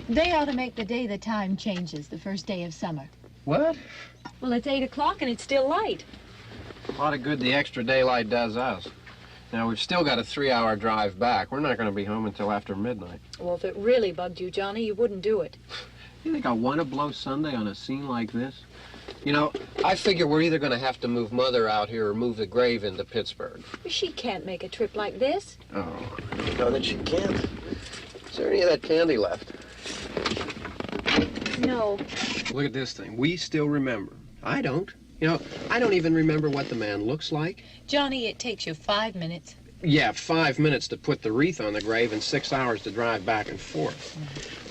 They ought to make the day the time changes, the first day of summer. What? Well, it's 8 o'clock and it's still light. A lot of good the extra daylight does us. Now, we've still got a 3-hour drive back. We're not going to be home until after midnight. Well, if it really bugged you, Johnny, you wouldn't do it. You think I want to blow Sunday on a scene like this? You know, I figure we're either going to have to move Mother out here or move the grave into Pittsburgh. She can't make a trip like this. Oh, you know that she can't. Is there any of that candy left? No. Look at this thing. We still remember. I don't. You know, I don't even remember what the man looks like. Johnny, it takes you 5 minutes. Yeah, 5 minutes to put the wreath on the grave and 6 hours to drive back and forth.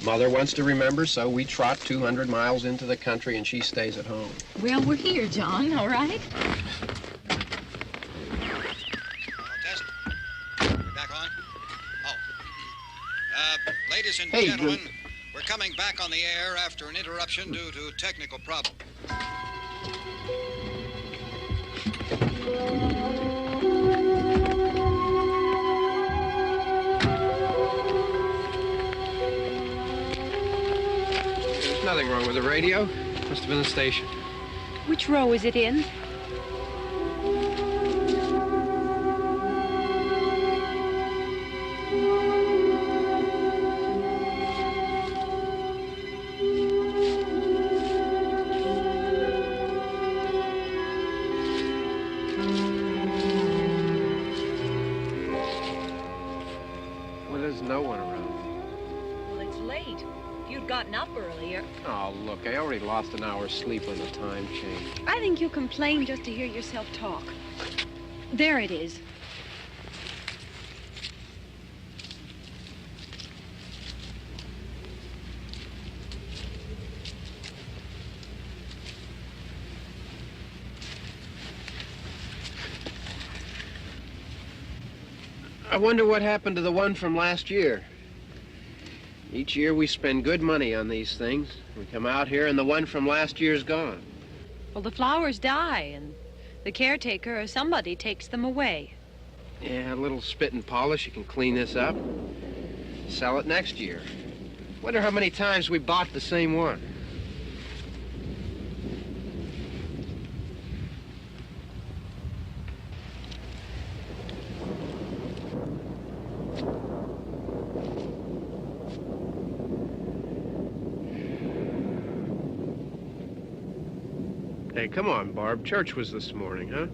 Mother wants to remember, so we trot 200 miles into the country and she stays at home. Well, we're here, John, all right? Test. We're back on? Oh. Ladies and Hey, gentlemen, we're coming back on the air after an interruption due to technical problem. There's nothing wrong with the radio. Must have been the station. Which row is it in? Well, there's no one around. Well, it's late. If you'd gotten up earlier. Oh, look, I already lost an hour's sleep when the time changed. I think you complain just to hear yourself talk. There it is. I wonder what happened to the one from last year. Each year we spend good money on these things. We come out here and the one from last year's gone. Well, the flowers die, and the caretaker or somebody takes them away. Yeah, a little spit and polish, you can clean this up. Sell it next year. Wonder how many times we bought the same one. Hey, come on, Barb. Church was this morning, huh?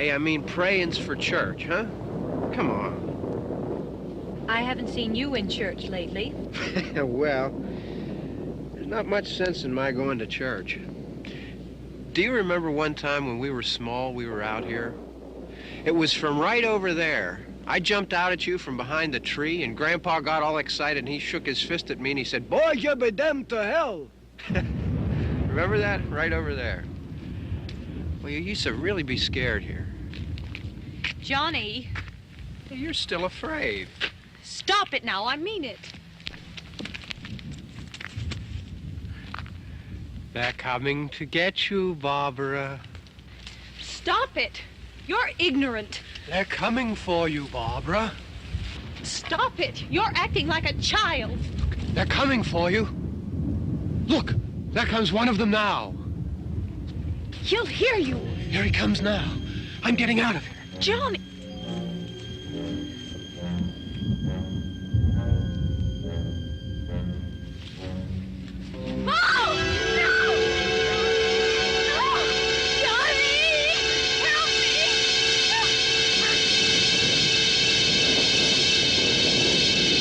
Hey, I mean praying's for church, huh? Come on. I haven't seen you in church lately. Well, there's not much sense in my going to church. Do you remember one time when we were small, we were out here? It was from right over there. I jumped out at you from behind the tree, and Grandpa got all excited, and he shook his fist at me, and he said, "Boy, you'll be damned to hell." Remember that? Right over there. Well, you used to really be scared here. Johnny. You're still afraid. Stop it now, I mean it. They're coming to get you, Barbra. Stop it. You're ignorant. They're coming for you, Barbra. Stop it. You're acting like a child. They're coming for you. Look, there comes one of them now. He'll hear you. Here he comes now. I'm getting out of here. Johnny. Oh! No! No! Johnny! Help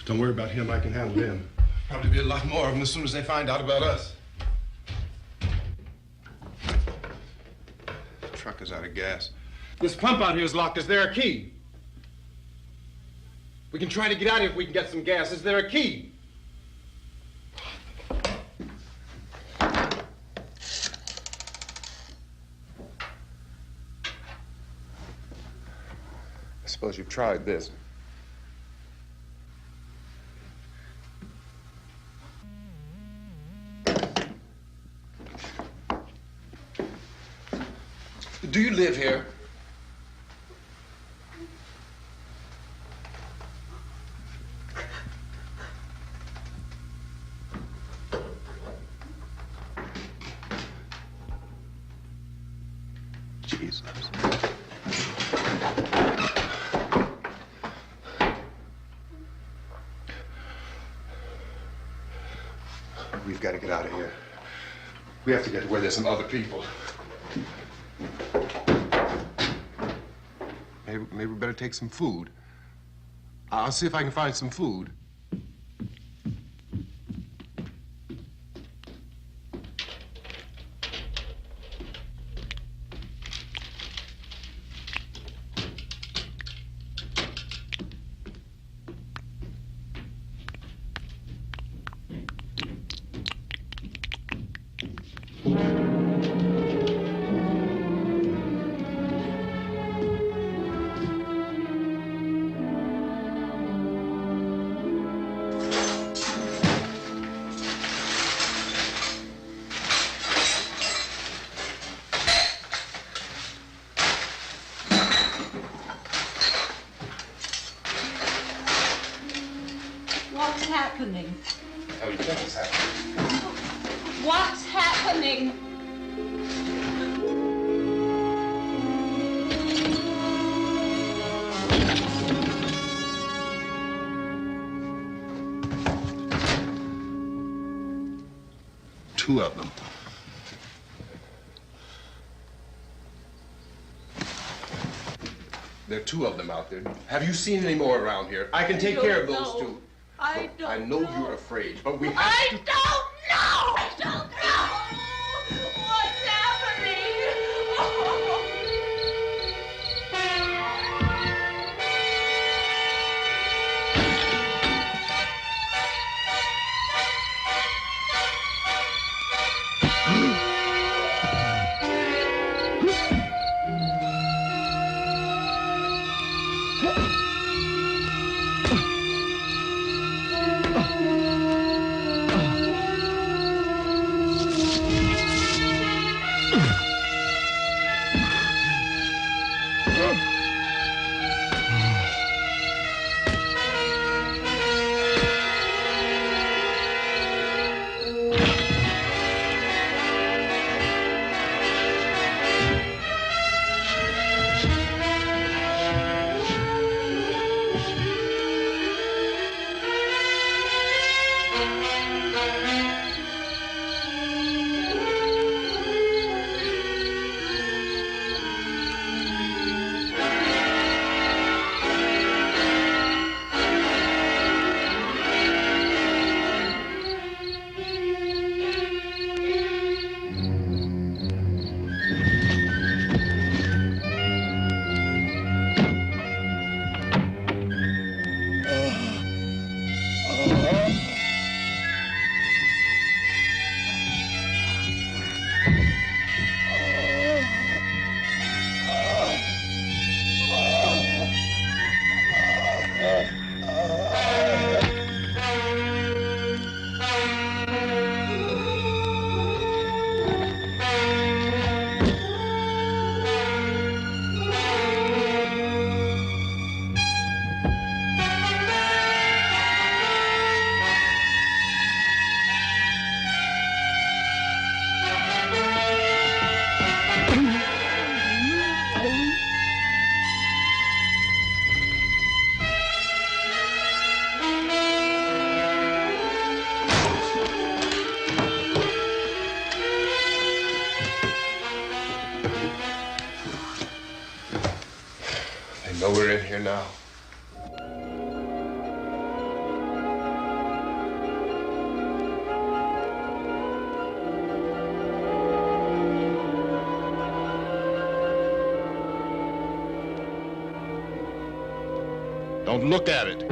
Don't worry about him. I can handle him. Probably be a lot more of them as soon as they find out about us. The truck is out of gas. This pump out here is locked. Is there a key? We can try to get out of here if we can get some gas. Is there a key? I suppose you've tried this. Do you live here? Jesus. We've got to get out of here. We have to get to where there's some other people. Maybe we better take some food. I'll see if I can find some food. What's happening? How do you think it's happening? What's happening? Two of them. There are two of them out there. Have you seen any more around here? I can take care of those two. I don't I know you're afraid, but we have I to... don't know! I don't know! What's happening? They know we're in here now. Don't look at it.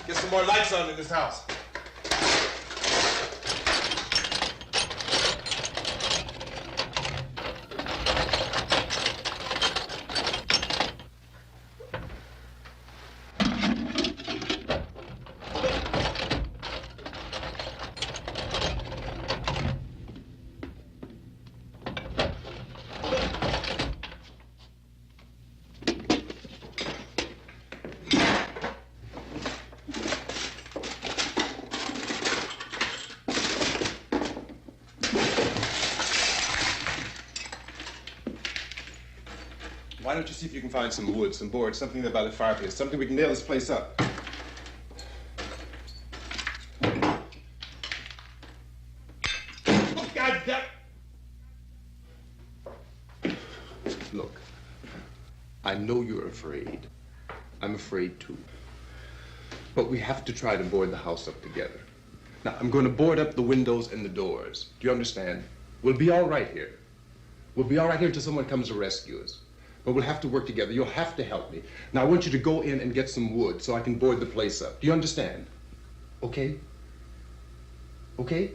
Get some more lights on in this house. Why don't you see if you can find some wood, some board, something there by the fireplace, something we can nail this place up. Oh, God damn! Look, I know you're afraid. I'm afraid too. But we have to try to board the house up together. Now, I'm going to board up the windows and the doors. Do you understand? We'll be all right here. We'll be all right here until someone comes to rescue us. But we'll have to work together. You'll have to help me. Now, I want you to go in and get some wood so I can board the place up. Do you understand? Okay? Okay?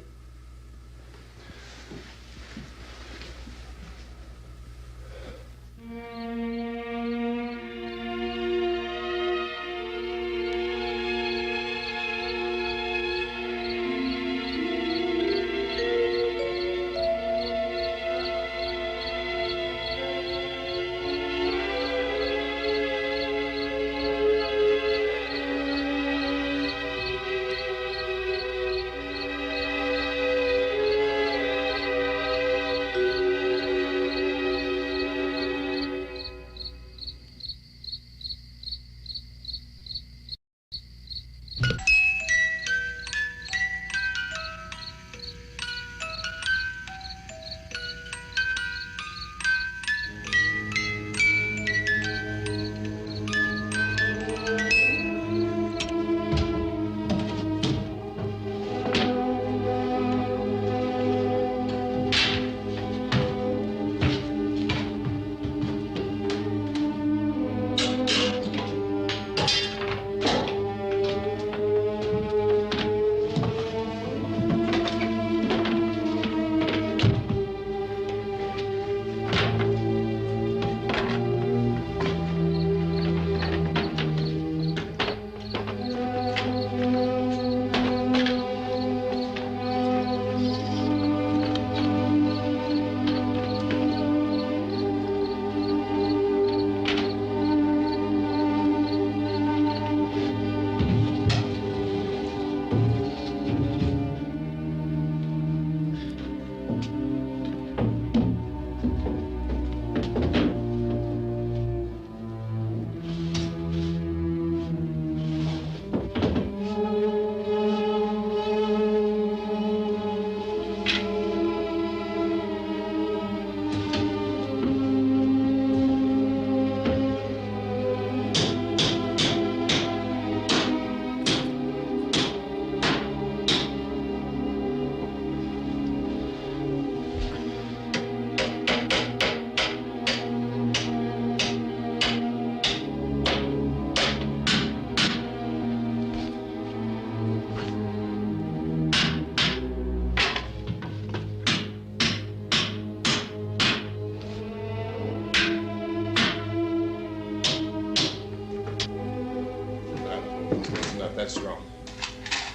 this room.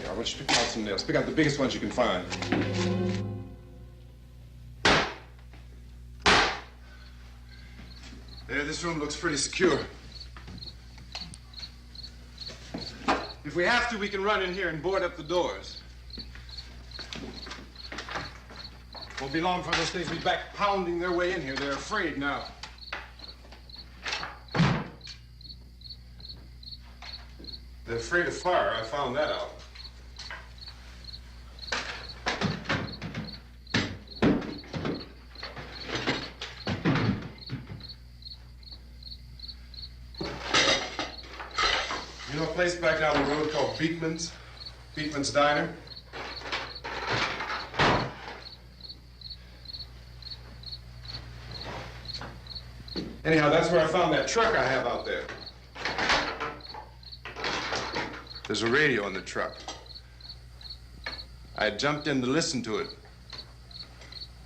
Yeah, I want you to pick out some nails. Pick out the biggest ones you can find. There, this room looks pretty secure. If we have to, we can run in here and board up the doors. Won't be long for those things to be back pounding their way in here. They're afraid now. They're afraid of fire. I found that out. You know a place back down the road called Beekman's? Beekman's Diner? Anyhow, that's where I found that truck I have out there. There's a radio in the truck. I had jumped in to listen to it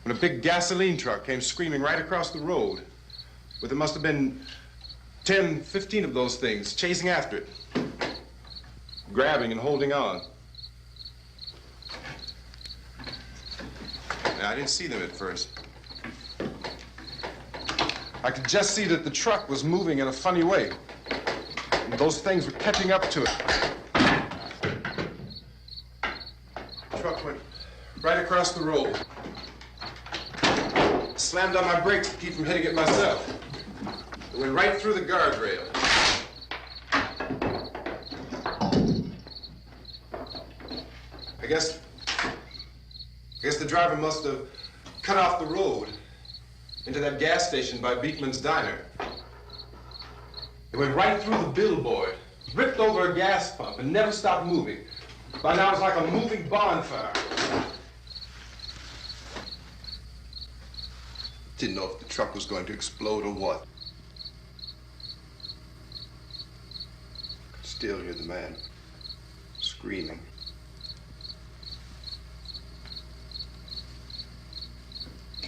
when a big gasoline truck came screaming right across the road. But there must have been 10, 15 of those things chasing after it, grabbing and holding on. Now, I didn't see them at first. I could just see that the truck was moving in a funny way. And those things were catching up to it. The truck went right across the road. Slammed on my brakes to keep from hitting it myself. It went right through the guardrail. I guess the driver must have cut off the road into that gas station by Beekman's Diner. It went right through the billboard, ripped over a gas pump, and never stopped moving. By now, it's like a moving bonfire. Didn't know if the truck was going to explode or what. Could still hear the man screaming.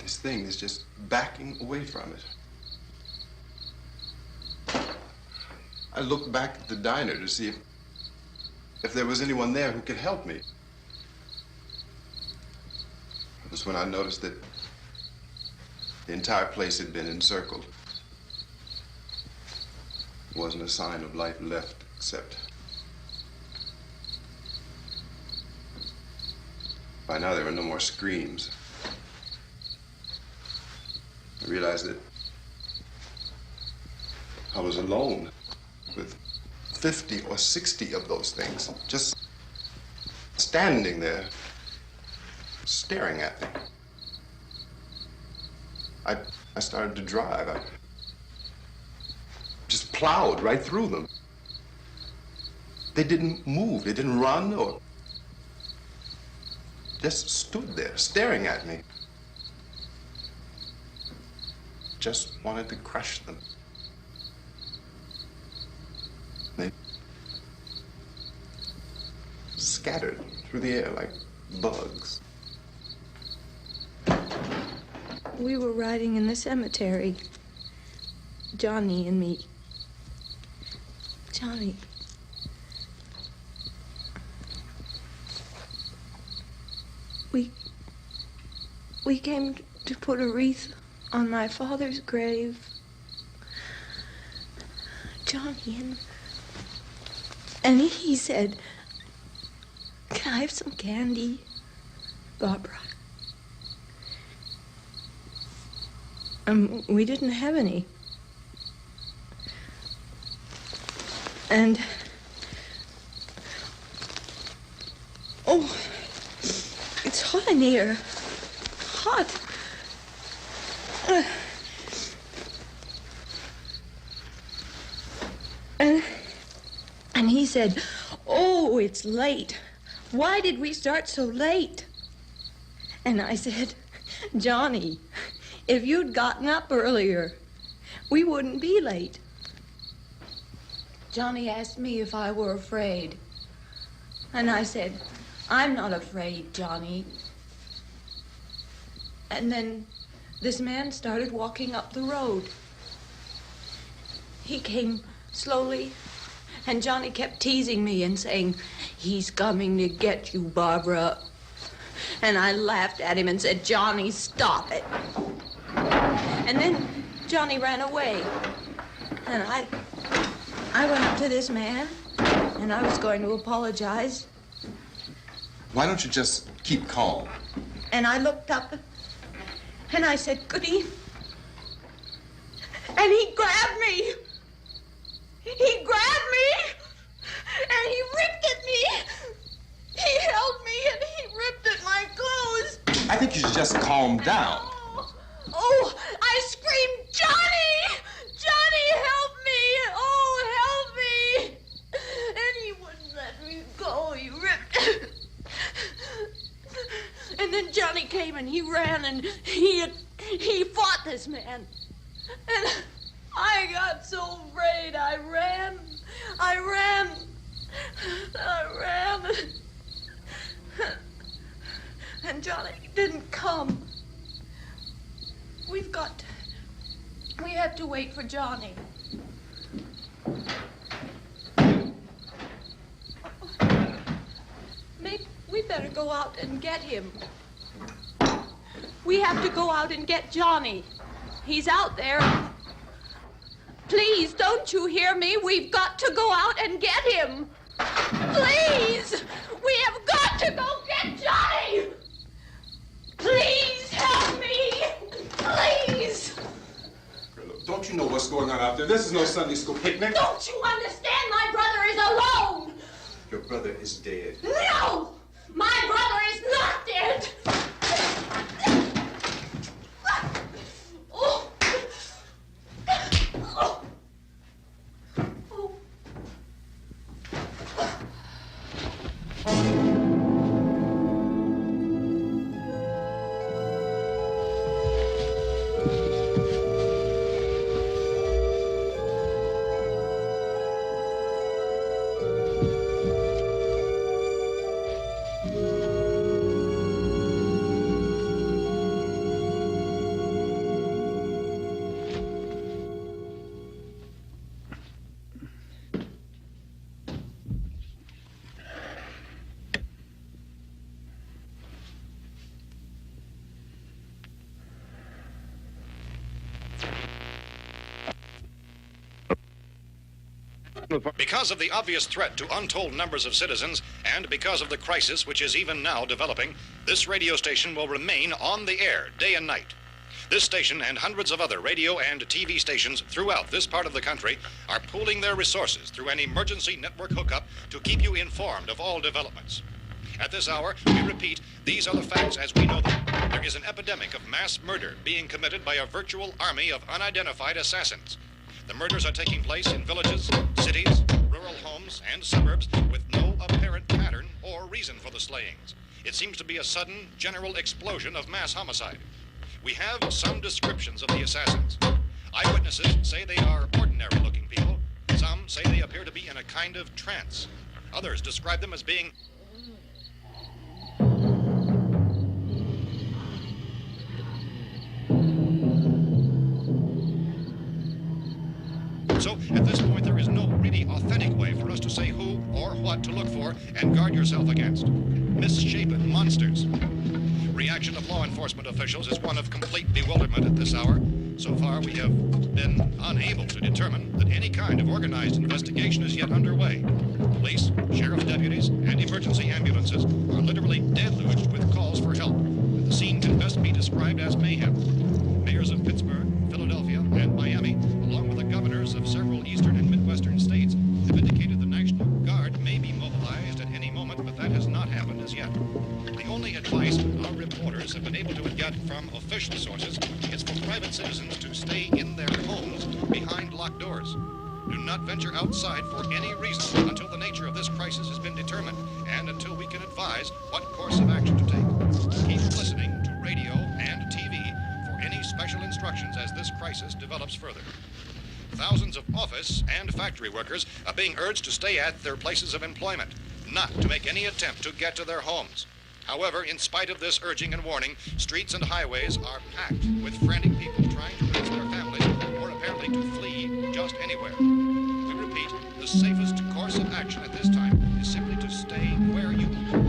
This thing is just backing away from it. I looked back at the diner to see if there was anyone there who could help me. It was when I noticed that the entire place had been encircled. There wasn't a sign of life left except by now there were no more screams. I realized that I was alone with 50 or 60 of those things, just standing there, staring at me. I started to drive. I just plowed right through them. They didn't move, they didn't run or just stood there, staring at me. Just wanted to crush them. They scattered through the air like bugs. We were riding in the cemetery, Johnny and me. Johnny. We came to put a wreath on my father's grave. Johnny, and he said, "Can I have some candy, Barbra?" We didn't have any. And oh, it's hot in here. Hot. And he said, "Oh, it's late. Why did we start so late?" And I said, "Johnny, if you'd gotten up earlier, we wouldn't be late." Johnny asked me if I were afraid. And I said, "I'm not afraid, Johnny." And then this man started walking up the road. He came slowly And Johnny kept teasing me and saying, "He's coming to get you, Barbra." And I laughed at him and said, "Johnny, stop it." And then Johnny ran away. And I went up to this man, and I was going to apologize. Why don't you just keep calm? And I looked up, and I said, "Good evening." And he grabbed me. He grabbed me, and he ripped at me. He held me, and he ripped at my clothes. I think you should just calm down. Oh, I screamed, "Johnny! Johnny, help me! Oh, help me!" And he wouldn't let me go. He ripped. And then Johnny came and he ran and he fought this man. And I got so afraid. I ran. And Johnny didn't come. We have to wait for Johnny. Maybe we better go out and get him. We have to go out and get Johnny. He's out there. Please, don't you hear me? We've got to go out and get him. Please! We have got to go get Johnny! Please help me! Please! Don't you know what's going on out there? This is no Sunday school picnic. Don't you understand? My brother is alone. Your brother is dead. No! My brother is not dead. Oh. Oh. Because of the obvious threat to untold numbers of citizens, and because of the crisis which is even now developing, this radio station will remain on the air day and night. This station and hundreds of other radio and TV stations throughout this part of the country are pooling their resources through an emergency network hookup to keep you informed of all developments. At this hour, we repeat, these are the facts as we know them. There is an epidemic of mass murder being committed by a virtual army of unidentified assassins. The murders are taking place in villages, cities, rural homes, and suburbs with no apparent pattern or reason for the slayings. It seems to be a sudden, general explosion of mass homicide. We have some descriptions of the assassins. Eyewitnesses say they are ordinary-looking people. Some say they appear to be in a kind of trance. Others describe them as being So, at this point, there is no really authentic way for us to say who or what to look for and guard yourself against. Misshapen monsters. Reaction of law enforcement officials is one of complete bewilderment at this hour. So far, we have been unable to determine that any kind of organized investigation is yet underway. Police, sheriff's deputies, and emergency ambulances are literally deluged with calls for help. The scene can best be described as mayhem. Mayors of Pittsburgh, Philadelphia, and Miami, along with the governors of several eastern and midwestern states, have indicated the National Guard may be mobilized at any moment, but that has not happened as yet. The only advice our reporters have been able to get from official sources is for private citizens to stay in their homes behind locked doors. Do not venture outside for any reason until the nature of this crisis has been determined and until we can advise what course of action to take. Keep listening to radio and TV for any special instructions as this crisis develops further. Thousands of office and factory workers are being urged to stay at their places of employment, not to make any attempt to get to their homes. However, in spite of this urging and warning, streets and highways are packed with frantic people trying to reach their families or apparently to flee just anywhere. We repeat, the safest course of action at this time is simply to stay where you are.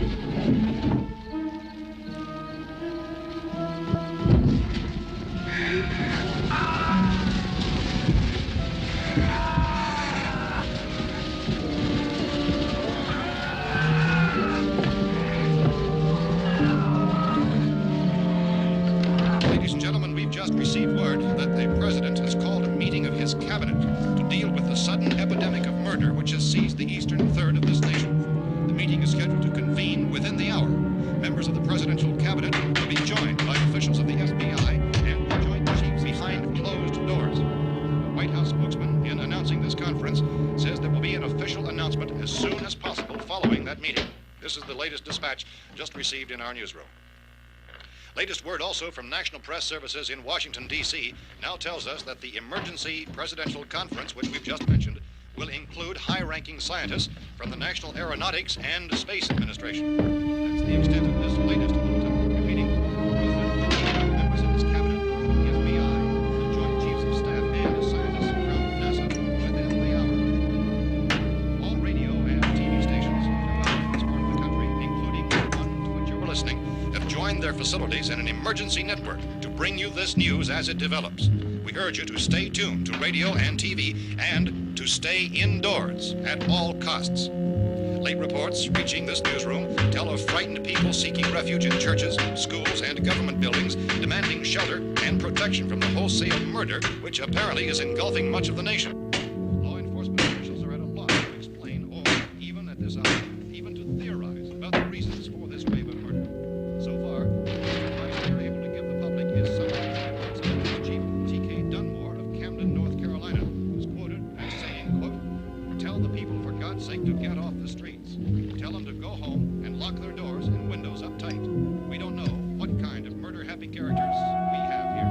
Ladies and gentlemen, we've just received word that the president has called a meeting of his cabinet to deal with the sudden epidemic of murder which has seized the eastern third of this nation. The meeting is scheduled to convene within the hour. Members of the presidential cabinet will be joined by officials of the FBI and the joint chiefs behind closed doors. The White House spokesman, in announcing this conference, says there will be an official announcement as soon as possible following that meeting. This is the latest dispatch just received in our newsroom. Latest word also from National Press Services in Washington, D.C. now tells us that the emergency presidential conference, which we've just mentioned, will include high-ranking scientists from the National Aeronautics and Space Administration. That's the extent of this latest bulletin. Repeating, members of his cabinet, the FBI, the Joint Chiefs of Staff, and scientists from NASA within the hour. All radio and TV stations throughout this part of the country, including the one to which you were listening, have joined their facilities in an emergency network to bring you this news as it develops. We urge you to stay tuned to radio and TV and to stay indoors at all costs. Late reports reaching this newsroom tell of frightened people seeking refuge in churches, schools, and government buildings, demanding shelter and protection from the wholesale murder which apparently is engulfing much of the nation. Law enforcement officials are at a loss to explain or, even at this hour, even to theorize about the reasons for this wave of murder. So far, the advice we are able to give the public is some Chief T.K. Dunmore of Camden, North Carolina, who's quoted as saying, quote, "Tell the people, for God's sake, to get off the streets. Tell them to go home and lock their doors and windows up tight. We don't know what kind of murder-happy characters we have here."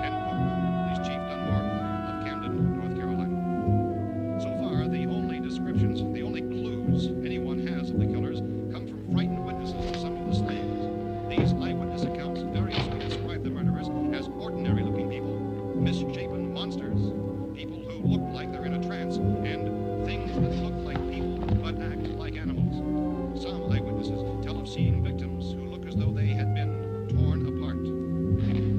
End quote. This Chief Dunmore of Camden, North Carolina. So far, the only descriptions, the only clues anyone has of the killers come from frightened witnesses of some of the slayings. These eyewitness accounts variously describe the murderers as ordinary-looking people, misshapen monsters, people who look like they're in a trance, and things that look like people but act like animals. Some eyewitnesses tell of seeing victims who look as though they had been torn apart.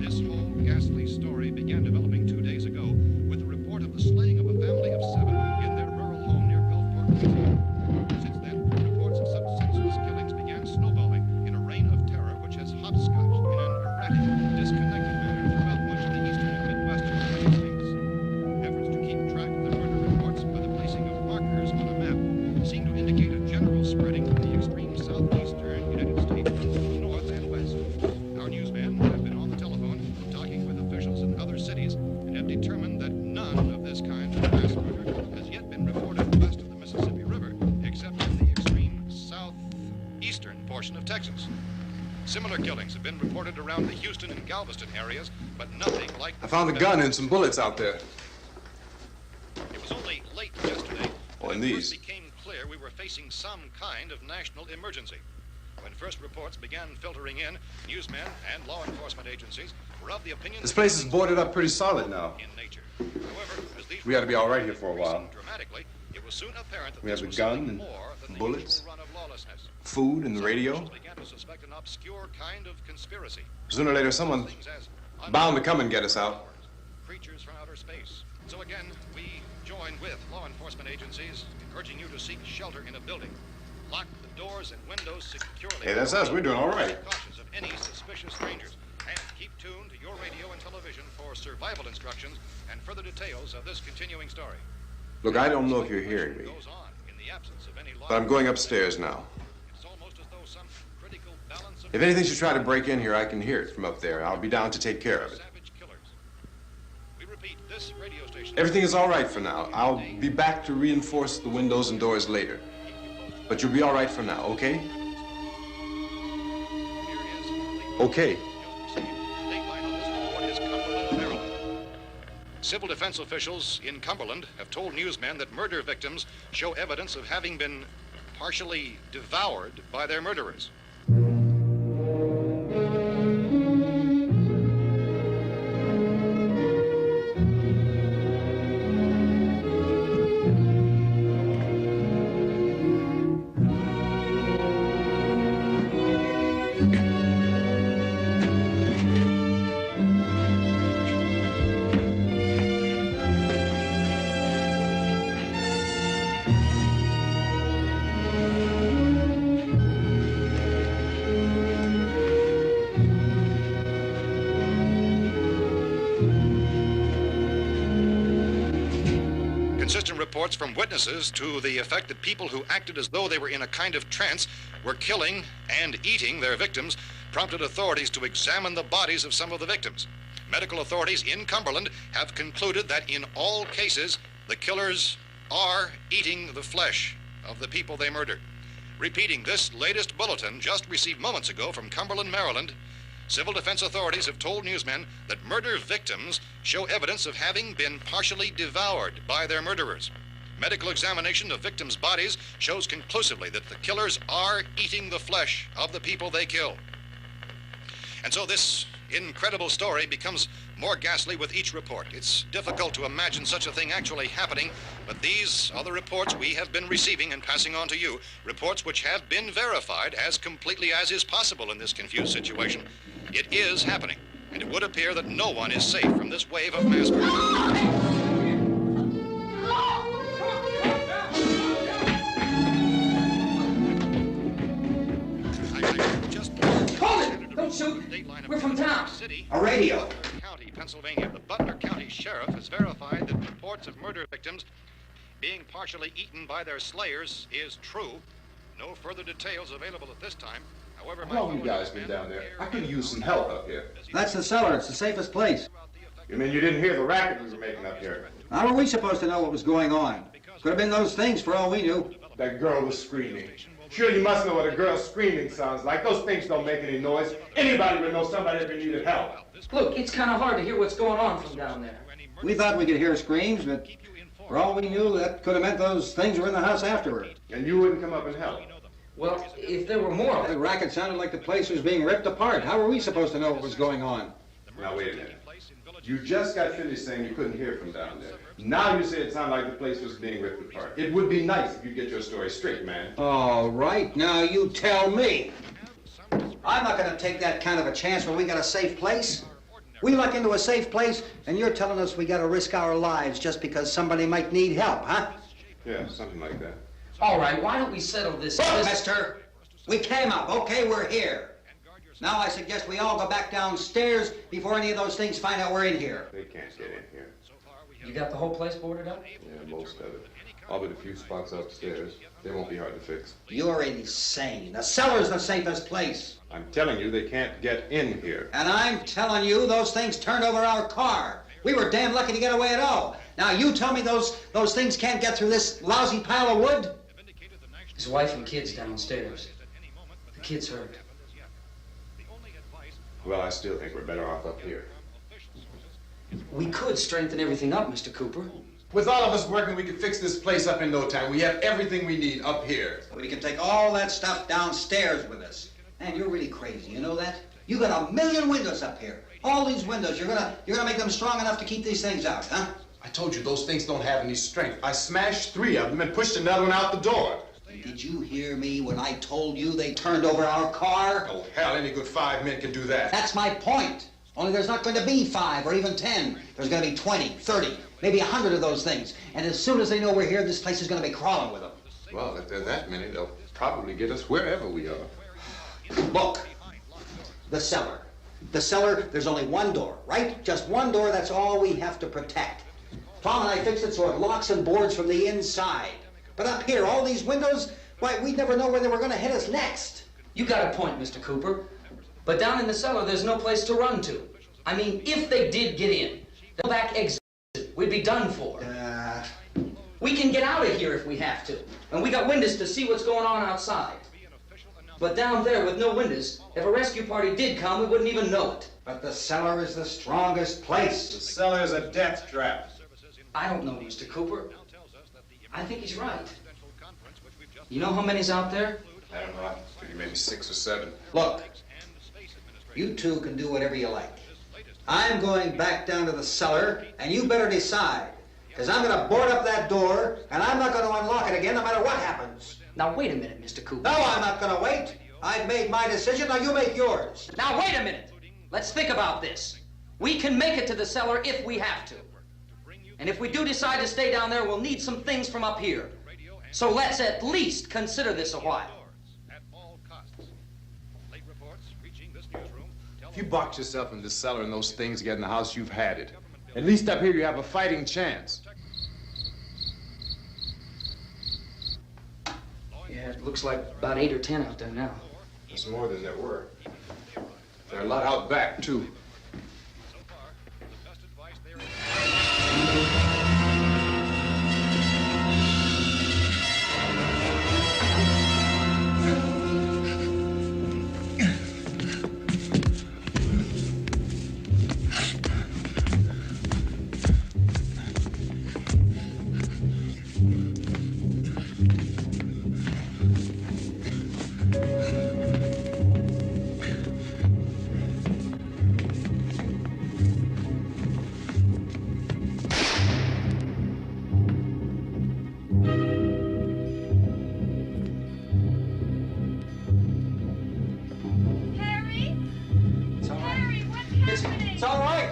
This whole ghastly story began developing 2 days ago with the report of the slaying of a family of 7 in their rural home near Gulfport, Louisiana. Since then, reports of such senseless killings began snowballing in a reign of terror which has hopscotched in an erratic, disconnected manner throughout much of the eastern and midwestern United States. Efforts to keep track of the murder reports by the placing of markers on a map seem to indicate a general spreading from the extreme southeastern United States to the north and west. Our newsmen have been on the telephone talking with officials in other cities and have determined that none of this kind of mass murder has yet been reported west of the Mississippi River, except in the extreme southeastern portion of Texas. Similar killings have been reported around the Houston and Galveston areas, but nothing like... I found a gun and some bullets out there. It was only late yesterday Oh, and that it these. first became clear we were facing some kind of national emergency. When first reports began filtering in, newsmen and law enforcement agencies were of the opinion This that place is things boarded were up pretty solid now. in nature. However, as these We ought to be all right here reports for a while. increased dramatically, it was soon apparent that We have this the was gun something and more than the bullets, usual run of lawlessness. food, and the Some radio. officials began to suspect an obscure kind of conspiracy. Sooner or later, someone Things as bound to come and get us out. creatures from outer space. So again, we join with law enforcement agencies, urging you to seek shelter in a building. Lock the doors and windows securely. Hey, that's us. We're doing all right. Be cautious of any suspicious strangers. And keep tuned to your radio and television for survival instructions and further details of this continuing story. Look, I don't know if you're hearing me, Goes on in the absence of any but I'm going upstairs now. It's almost as though some critical balance of If anything should try to break in here, I can hear it from up there. I'll be down to take care of it. savage killers. We repeat, this radio station. Everything is all right for now. I'll be back to reinforce the windows and doors later. But you'll be all right for now, okay? Okay. Civil defense officials in Cumberland have told newsmen that murder victims show evidence of having been partially devoured by their murderers. Inconsistent reports from witnesses to the effect that people who acted as though they were in a kind of trance were killing and eating their victims prompted authorities to examine the bodies of some of the victims. Medical authorities in Cumberland have concluded that in all cases, the killers are eating the flesh of the people they murdered. Repeating this latest bulletin just received moments ago from Cumberland, Maryland, civil defense authorities have told newsmen that murder victims show evidence of having been partially devoured by their murderers. Medical examination of victims' bodies shows conclusively that the killers are eating the flesh of the people they kill. And so this incredible story becomes more ghastly with each report. It's difficult to imagine such a thing actually happening, but these are the reports we have been receiving and passing on to you, reports which have been verified as completely as is possible in this confused situation. It is happening, and it would appear that no one is safe from this wave of mass murder. Don't shoot. We're from town. A radio. County, Pennsylvania. The Butler County Sheriff has verified that reports of murder victims being partially eaten by their slayers is true. No further details available at this time. However, how long you guys been down there? I could use some help up here. That's the cellar. It's the safest place. You mean you didn't hear the racket we were making up here? How were we supposed to know what was going on? Could have been those things for all we knew. That girl was screaming. Sure, you must know what a girl screaming sounds like. Those things don't make any noise. Anybody would know somebody ever needed help. Look, it's kind of hard to hear what's going on from down there. We thought we could hear screams, but for all we knew, that could have meant those things were in the house afterward. And you wouldn't come up and help? Well, if there were more... The racket sounded like the place was being ripped apart. How were we supposed to know what was going on? Now, wait a minute. You just got finished saying you couldn't hear from down there. Now you say it sounded like the place was being ripped apart. It would be nice if you get your story straight, man. All right, now you tell me. I'm not going to take that kind of a chance when we got a safe place. We luck into a safe place, and you're telling us we got to risk our lives just because somebody might need help, huh? Yeah, something like that. All right, why don't we settle this... Look, mister, we came up. Okay, we're here. Now I suggest we all go back downstairs before any of those things find out we're in here. They can't get in here. You got the whole place boarded up? Yeah, most of it. All but a few spots upstairs. They won't be hard to fix. You're insane. The cellar's the safest place. I'm telling you, they can't get in here. And I'm telling you, those things turned over our car. We were damn lucky to get away at all. Now you tell me those things can't get through this lousy pile of wood? His wife and kids downstairs. The kid's hurt. Well, I still think we're better off up here. We could strengthen everything up, Mr. Cooper. With all of us working, we could fix this place up in no time. We have everything we need up here. We can take all that stuff downstairs with us. Man, you're really crazy, you know that? You got 1,000,000 windows up here. All these windows, you're gonna make them strong enough to keep these things out, huh? I told you, those things don't have any strength. I smashed 3 of them and pushed another one out the door. Did you hear me when I told you they turned over our car? Oh, hell, any good 5 men can do that. That's my point. Only there's not going to be 5 or even 10. There's going to be 20, 30, maybe 100 of those things. And as soon as they know we're here, this place is going to be crawling with them. Well, if there are that many, they'll probably get us wherever we are. Look, the cellar. The cellar, there's only one door, right? Just one door, that's all we have to protect. Tom and I fixed it so it locks and boards from the inside. But up here, all these windows, why, we'd never know where they were going to hit us next. You got a point, Mr. Cooper. But down in the cellar, there's no place to run to. I mean, if they did get in, the back exit, we'd be done for. We can get out of here if we have to. And we got windows to see what's going on outside. But down there with no windows, if a rescue party did come, we wouldn't even know it. But the cellar is the strongest place. The cellar is a death trap. I don't know, Mr. Cooper. I think he's right. You know how many's out there? I don't know. Maybe 6 or 7. Look, you two can do whatever you like. I'm going back down to the cellar, and you better decide. Because I'm going to board up that door, and I'm not going to unlock it again no matter what happens. Now, wait a minute, Mr. Cooper. No, I'm not going to wait. I've made my decision, now you make yours. Now, wait a minute. Let's think about this. We can make it to the cellar if we have to. And if we do decide to stay down there, we'll need some things from up here. So let's at least consider this a while. If you box yourself in the cellar and those things get in the house, you've had it. At least up here you have a fighting chance. Yeah, it looks like about 8 or 10 out there now. There's more than there were. There are a lot out back, too. It's all right.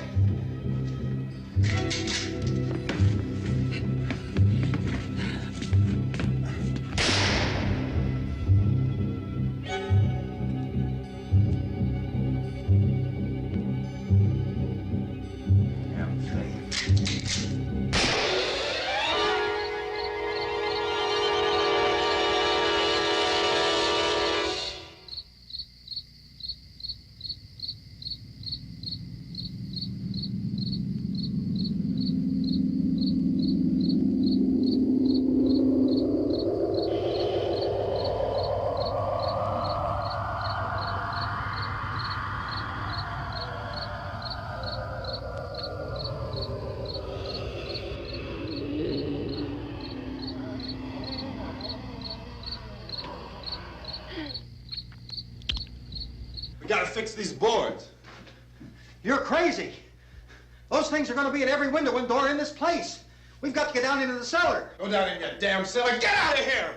We gotta fix these boards. You're crazy. Those things are going to be at every window and door in this place. We've got to get down into the cellar. Go down in your damn cellar. Get out of here!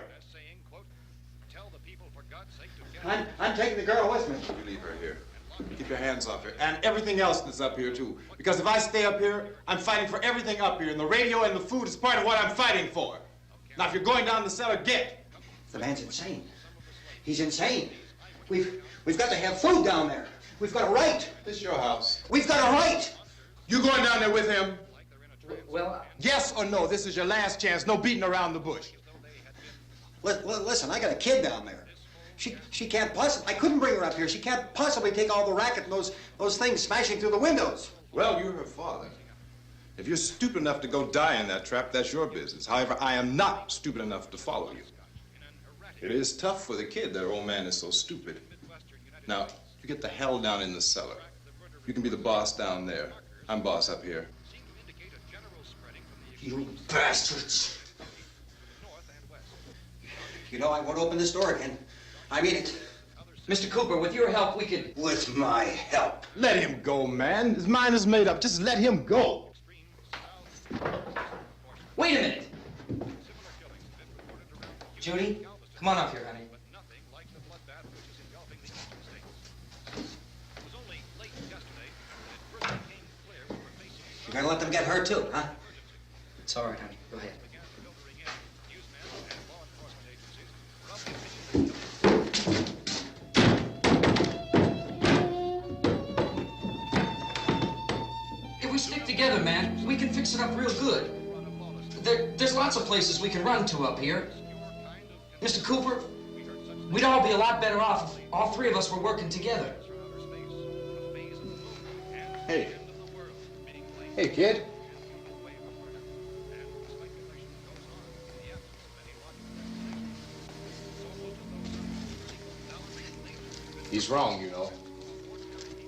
I'm taking the girl with me. You leave her here. Keep your hands off her. And everything else that's up here, too. Because if I stay up here, I'm fighting for everything up here. And the radio and the food is part of what I'm fighting for. Now, if you're going down the cellar, get. The man's insane. He's insane. We've got to have food down there. We've got a right. This is your house. We've got a right. You going down there with him? Well, Yes or no? This is your last chance. No beating around the bush. Listen, I got a kid down there. She can't possibly. I couldn't bring her up here. She can't possibly take all the racket and those things smashing through the windows. Well, you're her father. If you're stupid enough to go die in that trap, that's your business. However, I am not stupid enough to follow you. It is tough for the kid that her old man is so stupid. Now, you get the hell down in the cellar. You can be the boss down there. I'm boss up here. You bastards. You know, I won't open this door again. I mean it. Mr. Cooper, with your help, we could... With my help. Let him go, man. His mind is made up. Just let him go. Wait a minute. Judy, come on up here, honey. You're gonna let them get hurt too, huh? It's all right, honey. Go ahead. If we stick together, man, we can fix it up real good. There's lots of places we can run to up here. Mr. Cooper, we'd all be a lot better off if all three of us were working together. Hey. Hey, kid. He's wrong, you know.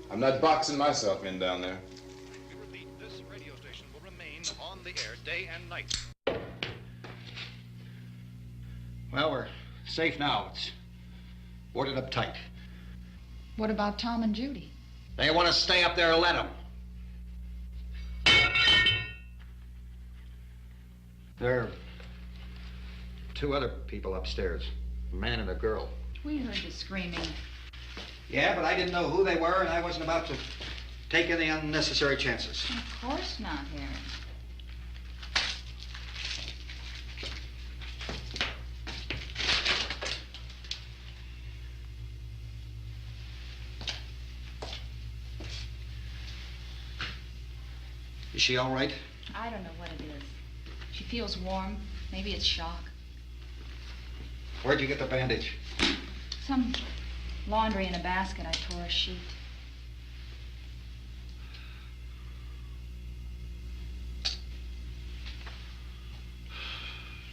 I'm not boxing myself in down there. We repeat, this radio station will remain on the air day and night. Well, we're safe now. It's boarded up tight. What about Tom and Judy? They want to stay up there, let them. There are two other people upstairs, a man and a girl. We heard you screaming. Yeah, but I didn't know who they were, and I wasn't about to take any unnecessary chances. Of course not, Harry. Is she all right? I don't know what it is. She feels warm. Maybe it's shock. Where'd you get the bandage? Some laundry in a basket. I tore a sheet.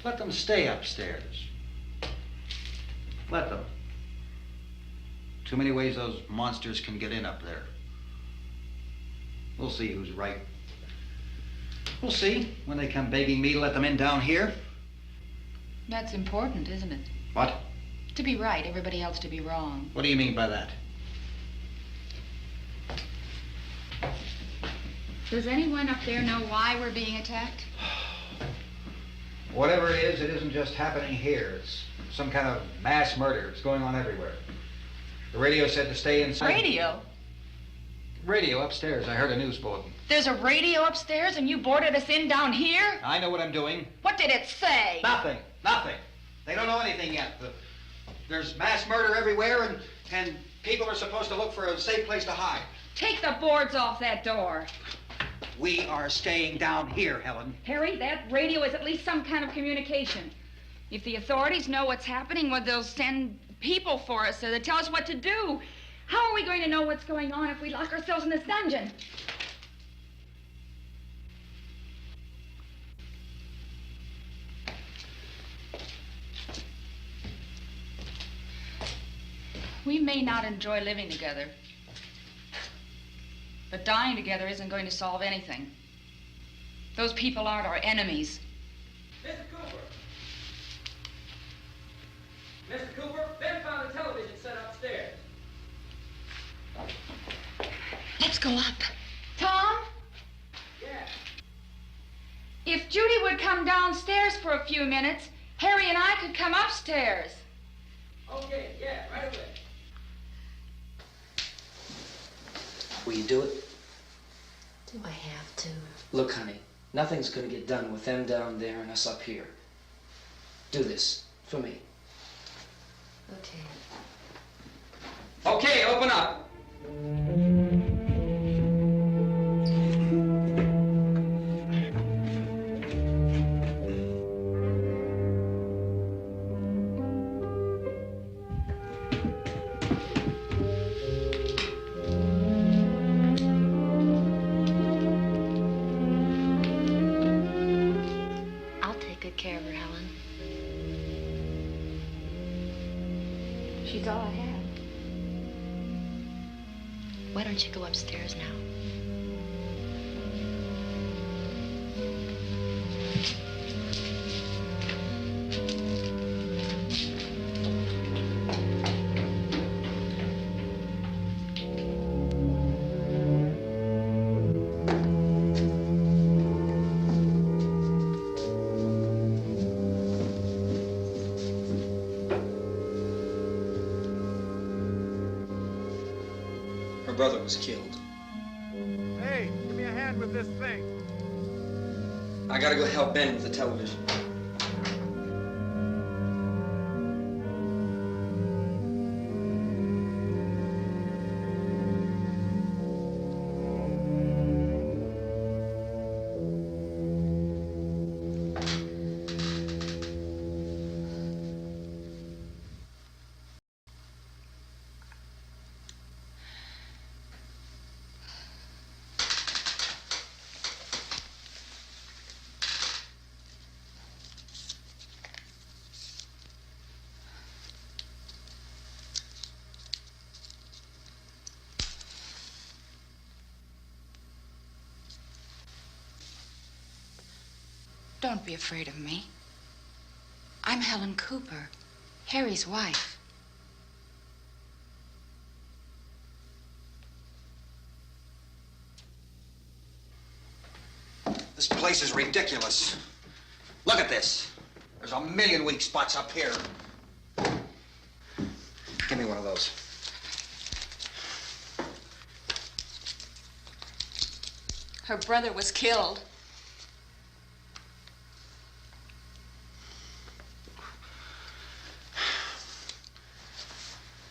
Let them stay upstairs. Let them. Too many ways those monsters can get in up there. We'll see who's right. We'll see when they come begging me to let them in down here. That's important, isn't it? What? To be right, everybody else to be wrong. What do you mean by that? Does anyone up there know why we're being attacked? Whatever it isn't just happening here. It's some kind of mass murder. It's going on everywhere. The radio said to stay inside. Radio? Radio upstairs. I heard a news bulletin. There's a radio upstairs and you boarded us in down here? I know what I'm doing. What did it say? Nothing. Nothing. They don't know anything yet. There's mass murder everywhere and people are supposed to look for a safe place to hide. Take the boards off that door. We are staying down here, Helen. Harry, that radio is at least some kind of communication. If the authorities know what's happening, well, they'll send people for us so they tell us what to do. How are we going to know what's going on if we lock ourselves in this dungeon? We may not enjoy living together, but dying together isn't going to solve anything. Those people aren't our enemies. Mr. Cooper! Mr. Cooper, Ben found the television set upstairs. Let's go up. Tom? Yeah. If Judy would come downstairs for a few minutes, Harry and I could come upstairs. Okay, yeah, right away. Will you do it? Do I have to? Look, honey, nothing's gonna get done with them down there and us up here. Do this for me. Okay. Okay, open up. I'll take good care of her, Helen. She's all I have. Why don't you go upstairs now? Her brother was killed. Hey, give me a hand with this thing. I gotta go help Ben with the television. Don't be afraid of me. I'm Helen Cooper, Harry's wife. This place is ridiculous. Look at this. There's a million weak spots up here. Give me one of those. Her brother was killed.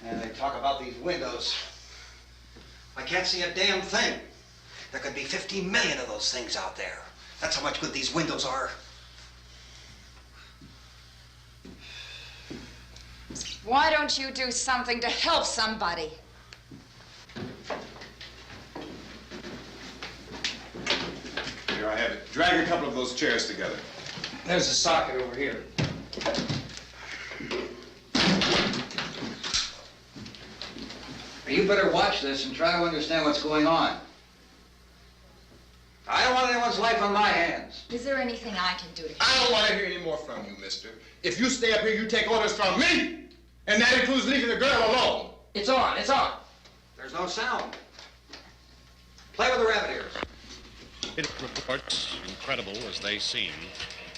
And they talk about these windows. I can't see a damn thing. There could be 15 million of those things out there. That's how much good these windows are. Why don't you do something to help somebody? Here, I have it. Drag a couple of those chairs together. There's a socket over here. You better watch this and try to understand what's going on. I don't want anyone's life on my hands. Is there anything I can do to help? I don't want to hear any more from you, mister. If you stay up here, you take orders from me. And that includes leaving the girl alone. It's on, it's on. There's no sound. Play with the rabbit ears. Reports, incredible as they seem,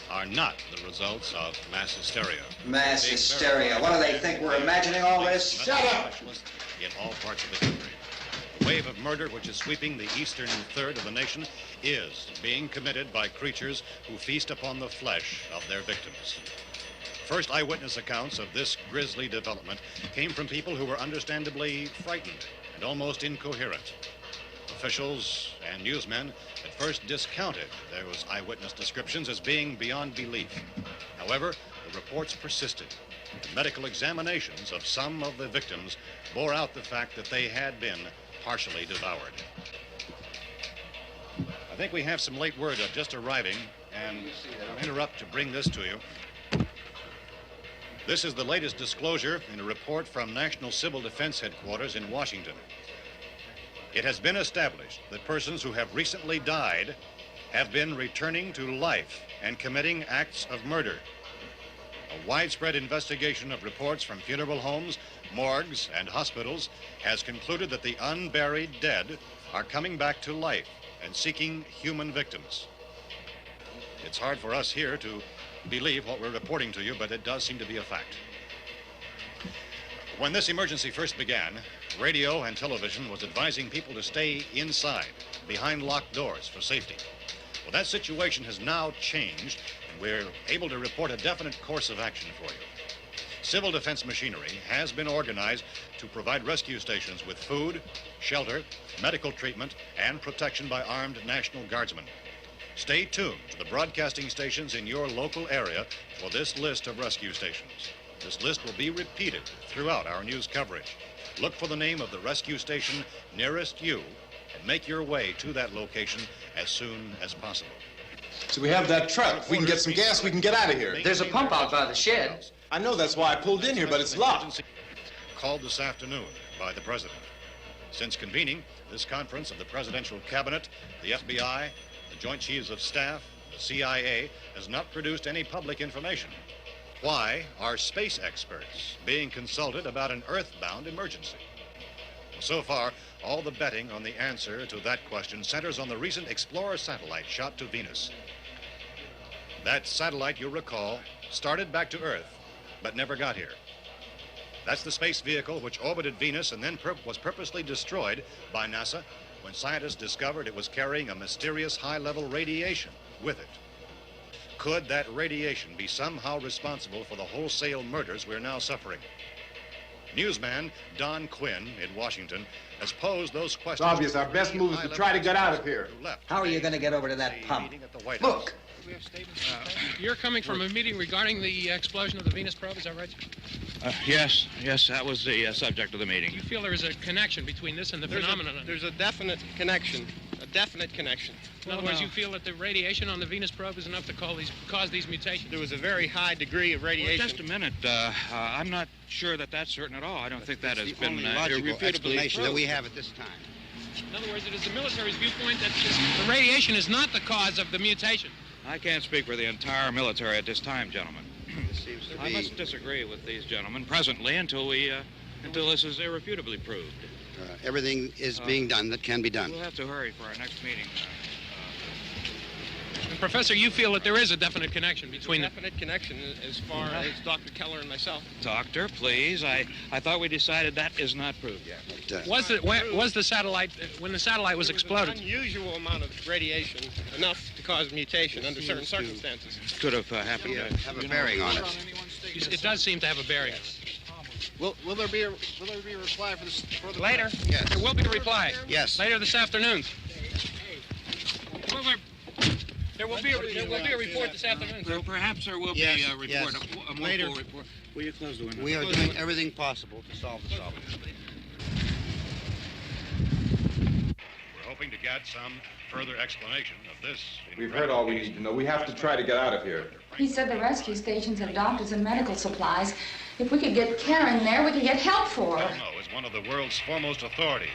are not the results of mass hysteria. Mass hysteria. What do they think? We're imagining all this? Shut up! In all parts of the country. The wave of murder which is sweeping the eastern third of the nation is being committed by creatures who feast upon the flesh of their victims. First eyewitness accounts of this grisly development came from people who were understandably frightened and almost incoherent. Officials and newsmen at first discounted those eyewitness descriptions as being beyond belief. However, the reports persisted. The medical examinations of some of the victims bore out the fact that they had been partially devoured. I think we have some late word just arriving, and I'll interrupt to bring this to you. This is the latest disclosure in a report from National Civil Defense Headquarters in Washington. It has been established that persons who have recently died have been returning to life and committing acts of murder. A widespread investigation of reports from funeral homes, morgues, and hospitals has concluded that the unburied dead are coming back to life and seeking human victims. It's hard for us here to believe what we're reporting to you, but it does seem to be a fact. When this emergency first began, radio and television was advising people to stay inside, behind locked doors for safety. Well, that situation has now changed, and we're able to report a definite course of action for you. Civil defense machinery has been organized to provide rescue stations with food, shelter, medical treatment, and protection by armed National Guardsmen. Stay tuned to the broadcasting stations in your local area for this list of rescue stations. This list will be repeated throughout our news coverage. Look for the name of the rescue station nearest you and make your way to that location as soon as possible. So we have that truck. If we can get some gas, we can get out of here. There's a pump out by the shed. I know, that's why I pulled in here, but it's locked. Called this afternoon by the President. Since convening this conference of the Presidential Cabinet, the FBI, the Joint Chiefs of Staff, the CIA has not produced any public information. Why are space experts being consulted about an earthbound emergency? So far, all the betting on the answer to that question centers on the recent Explorer satellite shot to Venus. That satellite, you'll recall, started back to Earth, but never got here. That's the space vehicle which orbited Venus and then was purposely destroyed by NASA when scientists discovered it was carrying a mysterious high-level radiation with it. Could that radiation be somehow responsible for the wholesale murders we're now suffering? Newsman Don Quinn in Washington has posed those questions. It's obvious our best move is to try to get out of here. How are you going to get over to that pump? Look! You're coming from a meeting regarding the explosion of the Venus probe, is that right? Yes, that was the subject of the meeting. Do you feel there is a connection between this and the phenomenon? There's a definite connection. In other words, you feel that the radiation on the Venus probe is enough to cause these mutations? There was a very high degree of radiation. Well, just a minute. I'm not sure that that's certain at all. I don't think that has been logical explanation that we have at this time. In other words, it is the military's viewpoint that the radiation is not the cause of the mutation. I can't speak for the entire military at this time, gentlemen. I must disagree with these gentlemen presently until this is irrefutably proved. Everything is being done that can be done. We'll have to hurry for our next meeting. And Professor, you feel that there is a definite connection between definite connection as far as Dr. Keller and myself. Doctor, please. I thought we decided that is not proved yet. Was the satellite, when the satellite was exploded? An unusual amount of radiation, enough to cause mutation under certain circumstances. Could have happened. Have a bearing on it. It does seem to have a bearing. Will there be a reply for the later? Yes. There will be a reply. Yes. Later this afternoon. will be a report this afternoon. Well, perhaps there will be a report, yes. a more Later. full report. Will you close the window? We are doing everything possible to solve the problem. We're hoping to get some further explanation of this. We've heard all we need to know. We have to try to get out of here. He said the rescue stations have doctors and medical supplies. If we could get care in there, we could get help for her. Delno is one of the world's foremost authorities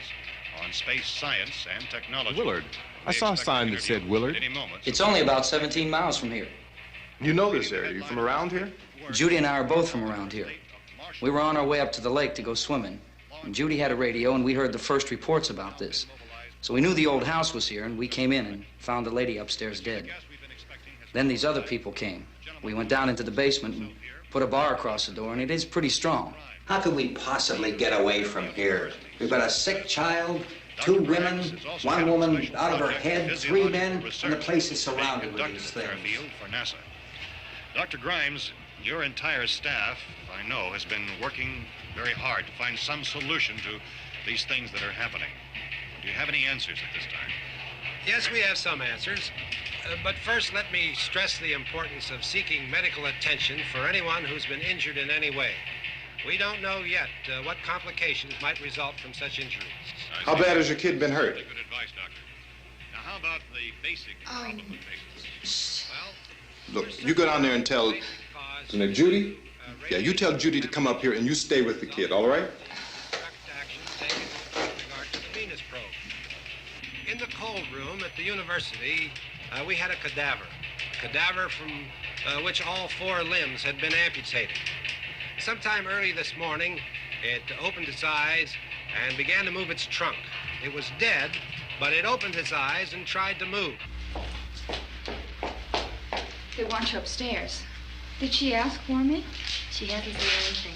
on space science and technology. Willard. I saw a sign that said Willard. It's only about 17 miles from here. You know this area. You from around here? Judy and I are both from around here. We were on our way up to the lake to go swimming, and Judy had a radio, and we heard the first reports about this. So we knew the old house was here, and we came in and found the lady upstairs dead. Then these other people came. We went down into the basement and put a bar across the door, and it is pretty strong. How could we possibly get away from here? We've got a sick child, 2 women, 1 woman out of her head, 3 men, and the place is surrounded with these things. For NASA. Dr. Grimes, your entire staff, I know, has been working very hard to find some solution to these things that are happening. Do you have any answers at this time? Yes, we have some answers. But first, let me stress the importance of seeking medical attention for anyone who's been injured in any way. We don't know yet what complications might result from such injuries. How bad has your kid been hurt? Good advice, Doctor. Now, how about the basic problem with patients? Look, you go down there and tell Judy? Yeah, you tell Judy to come up here and you stay with the kid, all right? In the cold room at the university, we had a cadaver from which all 4 limbs had been amputated. Sometime early this morning, it opened its eyes and began to move its trunk. It was dead, but it opened its eyes and tried to move. They want you upstairs. Did she ask for me? She hasn't said anything.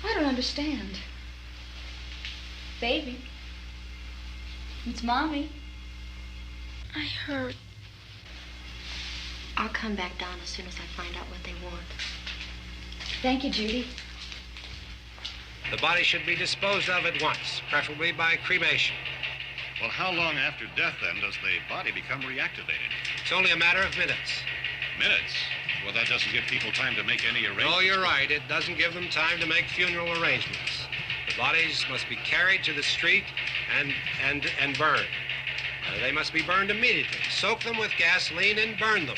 I don't understand. Baby. It's Mommy. I heard. I'll come back down as soon as I find out what they want. Thank you, Judy. The body should be disposed of at once, preferably by cremation. Well, how long after death, then, does the body become reactivated? It's only a matter of minutes. Minutes? Well, that doesn't give people time to make any arrangements. Oh, you're right. It doesn't give them time to make funeral arrangements. The bodies must be carried to the street and burned. They must be burned immediately. Soak them with gasoline and burn them.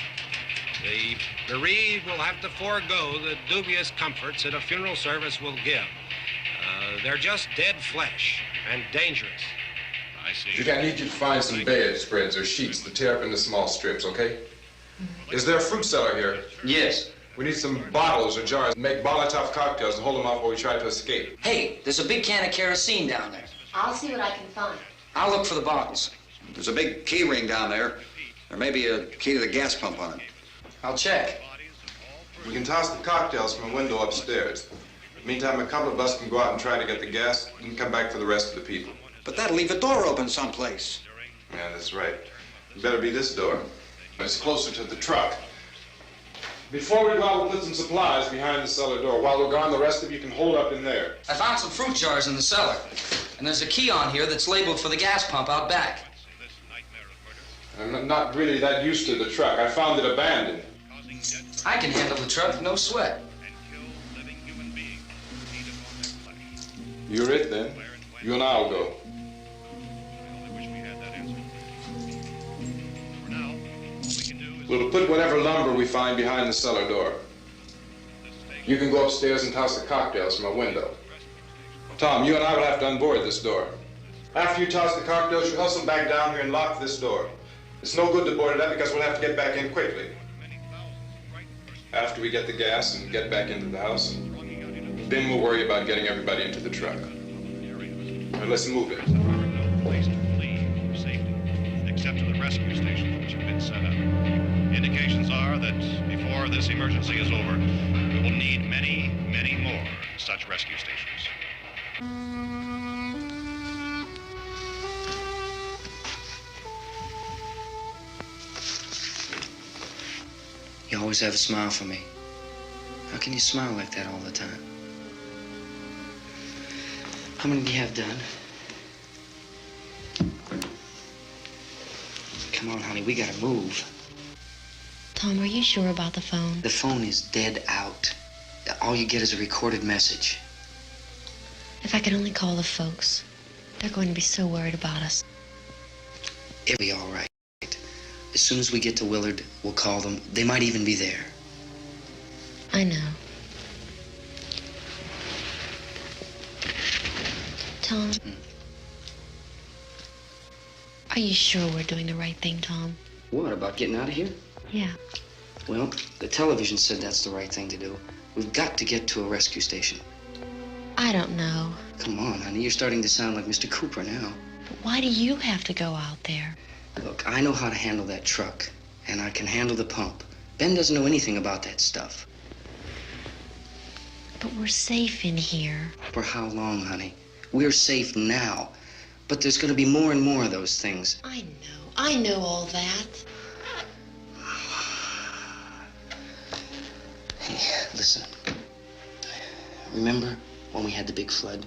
The bereaved will have to forego the dubious comforts that a funeral service will give. They're just dead flesh and dangerous. I see. Judy, I need you to find some bedspreads or sheets to tear up into small strips, okay? Is there a fruit cellar here? Yes. We need some bottles or jars. Make Molotov cocktails and hold them off while we try to escape. Hey, there's a big can of kerosene down there. I'll see what I can find. I'll look for the bottles. There's a big key ring down there. There may be a key to the gas pump on it. I'll check. We can toss the cocktails from a window upstairs. Meantime, a couple of us can go out and try to get the gas and come back for the rest of the people. But that'll leave a door open someplace. Yeah, that's right. It better be this door. It's closer to the truck. Before we go out, we'll put some supplies behind the cellar door. While we're gone, the rest of you can hold up in there. I found some fruit jars in the cellar. And there's a key on here that's labeled for the gas pump out back. I'm not really that used to the truck. I found it abandoned. I can handle the truck, no sweat. You're it, then. You and I'll go. We'll put whatever lumber we find behind the cellar door. You can go upstairs and toss the cocktails from a window. Tom, you and I will have to unboard this door. After you toss the cocktails, you hustle back down here and lock this door. It's no good to board it up because we'll have to get back in quickly. After we get the gas and get back into the house, then we'll worry about getting everybody into the truck. Now, let's move it. No place to flee for safety, except to the rescue stations which have been set up. Indications are that before this emergency is over, we will need many, many more such rescue stations. You always have a smile for me. How can you smile like that all the time? How many do you have done? come on, honey, we gotta move. Tom, are you sure about the phone? The phone is dead out. All you get is a recorded message. If I could only call the folks. They're going to be so worried about us. It'll be all right. As soon as we get to Willard, we'll call them. They might even be there. I know. Tom, are you sure we're doing the right thing, Tom? What, about getting out of here? Yeah. Well, the television said that's the right thing to do. We've got to get to a rescue station. I don't know. Come on, honey, you're starting to sound like Mr. Cooper now. But why do you have to go out there? Look, I know how to handle that truck, and I can handle the pump. Ben doesn't know anything about that stuff. But we're safe in here. For how long, honey? We're safe now. But there's going to be more and more of those things. I know all that. Hey, listen. Remember when we had the big flood?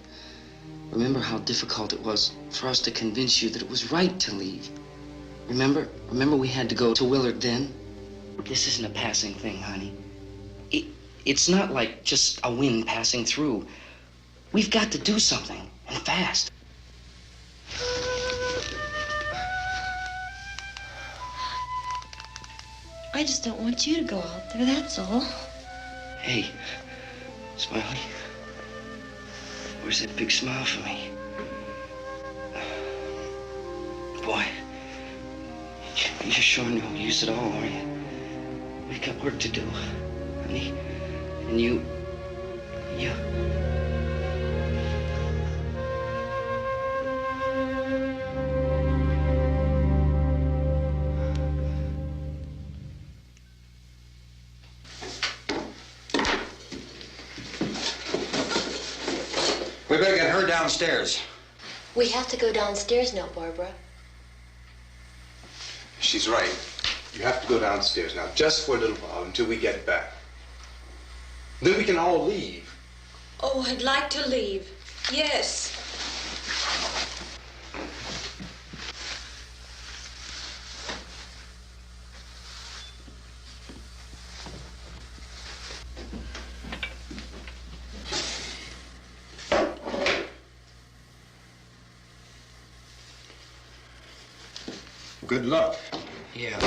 Remember how difficult it was for us to convince you that it was right to leave? Remember we had to go to Willard then? This isn't a passing thing, honey. It's not like just a wind passing through. We've got to do something, and fast. I just don't want you to go out there, that's all. Hey, Smiley. Where's that big smile for me? Boy, you're sure no use at all, are you? We've got work to do, honey. And you... We better get her downstairs. We have to go downstairs now, Barbara. She's right. You have to go downstairs now, just for a little while, until we get back. Then we can all leave. Oh, I'd like to leave. Yes. Good luck. Yeah.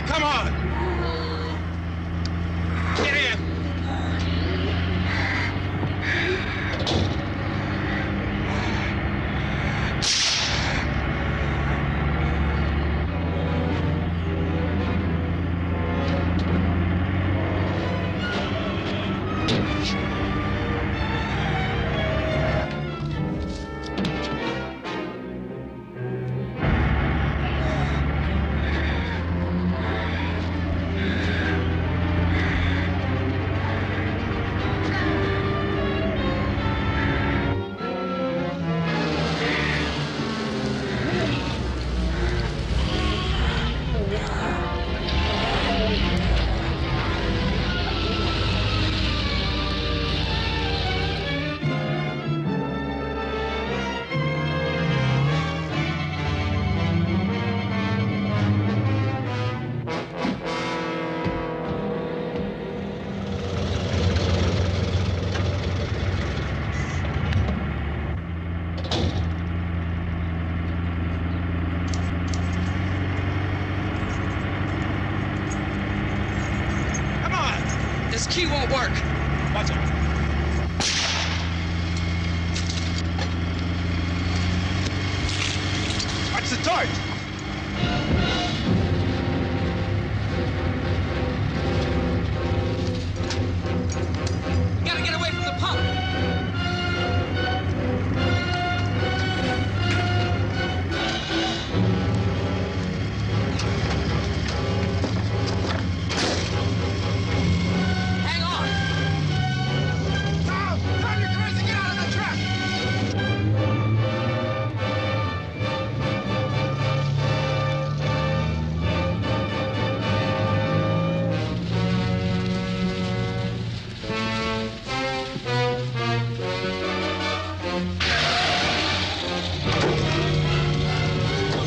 Come on! Get in! work. Watch it. Watch the torch. Gotta get away from the pump. Hang on. Tom, turn your cars and get out of the truck.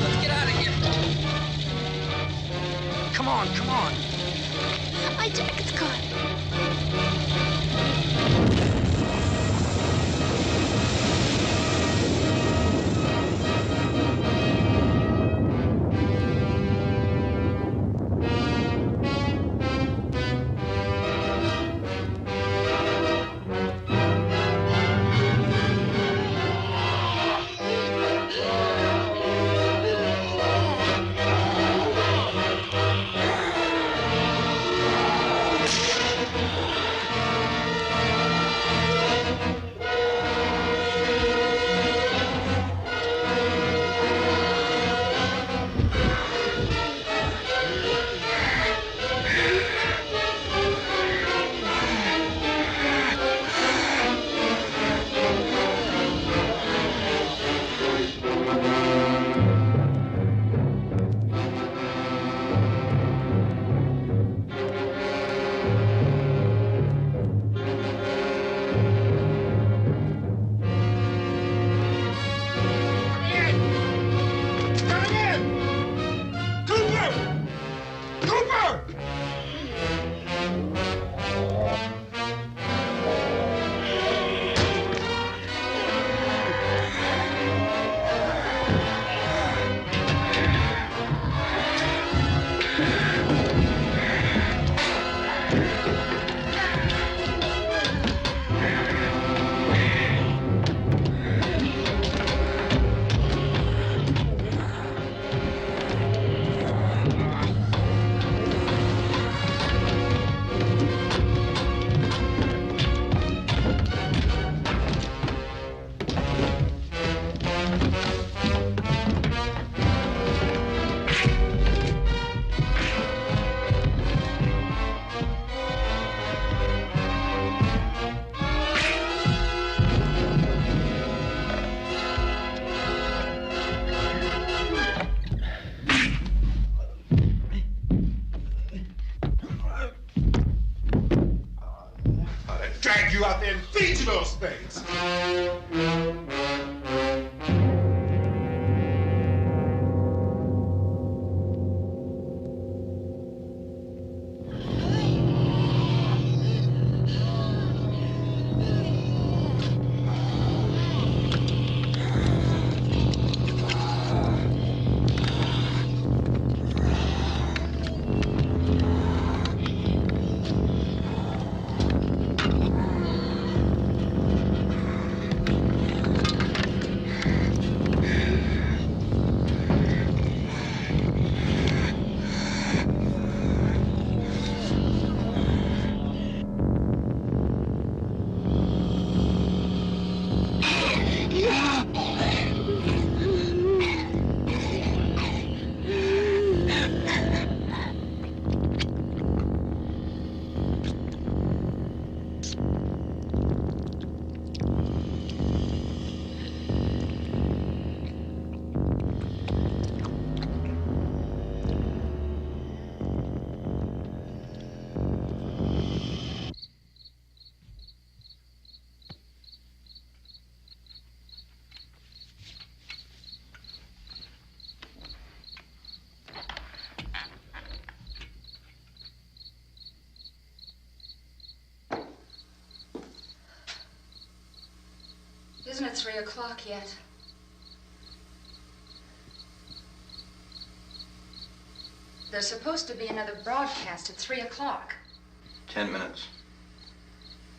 Let's get out of here. Come on, come on. My jacket's caught. Drag you out there and feed you those things. Isn't it 3 o'clock yet? There's supposed to be another broadcast at 3 o'clock. 10 minutes.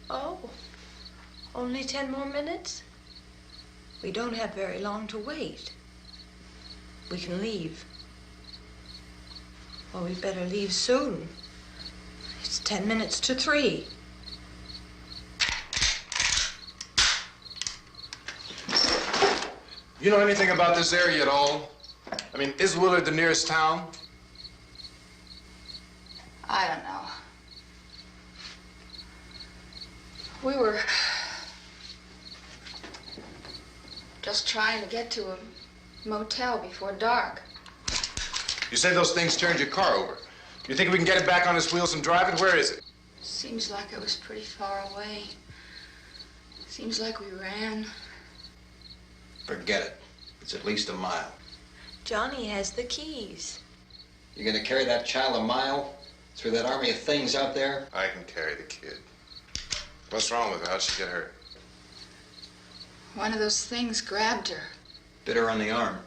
Oh, only 10 more minutes? We don't have very long to wait. We can leave. Well, we'd better leave soon. It's 10 minutes to 3. You know anything about this area at all? I mean, is Willard the nearest town? I don't know. We were just trying to get to a motel before dark. You say those things turned your car over. You think we can get it back on its wheels and drive it? Where is it? Seems like it was pretty far away. Seems like we ran. Forget it. It's at least a mile. Johnny has the keys. You gonna carry that child a mile through that army of things out there? I can carry the kid. What's wrong with her? How'd she get hurt? One of those things grabbed her. Bit her on the arm.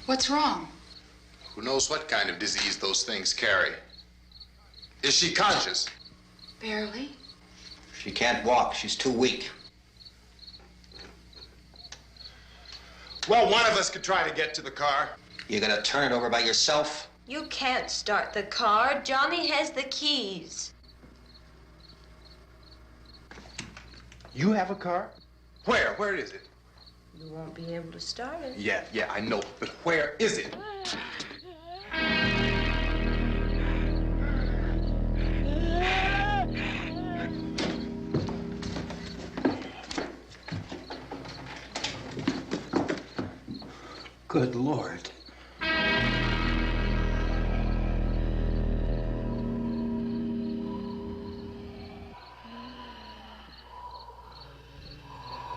What's wrong? Who knows what kind of disease those things carry? Is she conscious? Barely. She can't walk. She's too weak. Well, one of us could try to get to the car. You gonna turn it over by yourself? You can't start the car. Johnny has the keys. You have a car? Where? Where is it? You won't be able to start it. Yeah, I know. But where is it? Good Lord.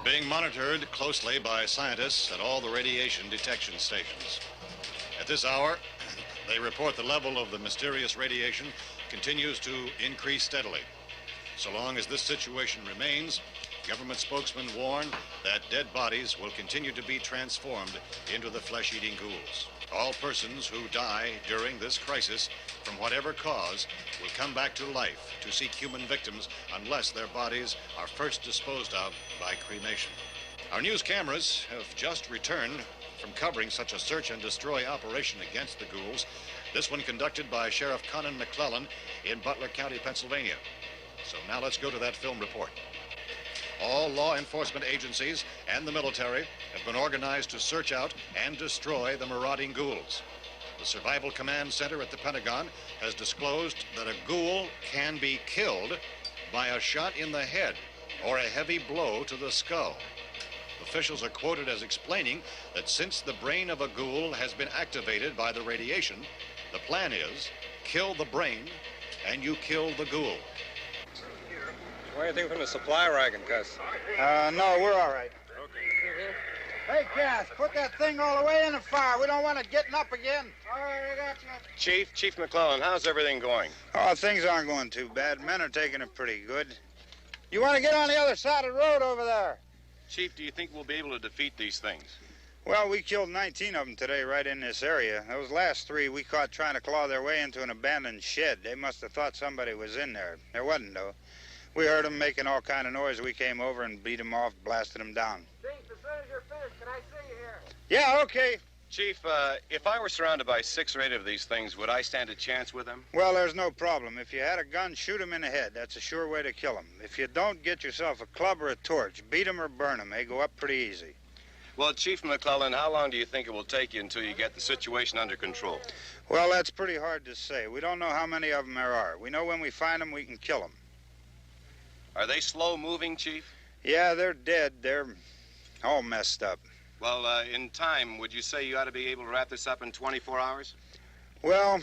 Being monitored closely by scientists at all the radiation detection stations. At this hour, they report the level of the mysterious radiation continues to increase steadily. So long as this situation remains, government spokesmen warn that dead bodies will continue to be transformed into the flesh-eating ghouls. All persons who die during this crisis, from whatever cause, will come back to life to seek human victims unless their bodies are first disposed of by cremation. Our news cameras have just returned from covering such a search and destroy operation against the ghouls, this one conducted by Sheriff Conan McClellan in Butler County, Pennsylvania. So now let's go to that film report. All law enforcement agencies and the military have been organized to search out and destroy the marauding ghouls. The Survival Command Center at the Pentagon has disclosed that a ghoul can be killed by a shot in the head or a heavy blow to the skull. Officials are quoted as explaining that since the brain of a ghoul has been activated by the radiation, the plan is kill the brain and you kill the ghoul. What do you think from the supply wagon, Cuss? No, we're all right. Okay. Hey, Cass, put that thing all the way in the fire. We don't want it getting up again. All right, I got you. Chief McClellan, how's everything going? Oh, things aren't going too bad. Men are taking it pretty good. You want to get on the other side of the road over there? Chief, do you think we'll be able to defeat these things? Well, we killed 19 of them today right in this area. Those last 3 we caught trying to claw their way into an abandoned shed. They must have thought somebody was in there. There wasn't, though. We heard them making all kind of noise. We came over and beat them off, blasted them down. Chief, as soon as you're finished, can I see you here? Yeah, okay. Chief, if I were surrounded by 6 or 8 of these things, would I stand a chance with them? Well, there's no problem. If you had a gun, shoot them in the head. That's a sure way to kill them. If you don't, get yourself a club or a torch. Beat them or burn them. They go up pretty easy. Well, Chief McClellan, how long do you think it will take you until you get the situation under control? Well, that's pretty hard to say. We don't know how many of them there are. We know when we find them, we can kill them. Are they slow-moving, Chief? Yeah, they're dead. They're all messed up. Well, in time, would you say you ought to be able to wrap this up in 24 hours? Well,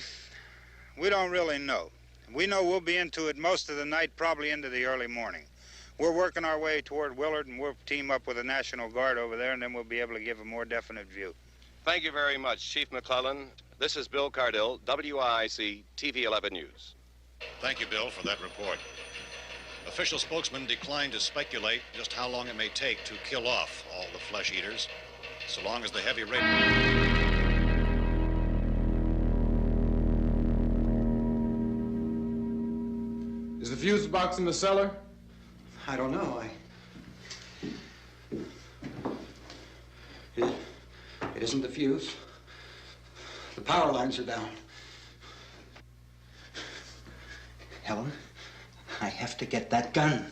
we don't really know. We know we'll be into it most of the night, probably into the early morning. We're working our way toward Willard, and we'll team up with the National Guard over there, and then we'll be able to give a more definite view. Thank you very much, Chief McClellan. This is Bill Cardill, WIC TV 11 News. Thank you, Bill, for that report. Official spokesman declined to speculate just how long it may take to kill off all the flesh eaters, so long as the heavy rain... Is the fuse box in the cellar? I don't know. It isn't the fuse. The power lines are down. Helen, I have to get that gun.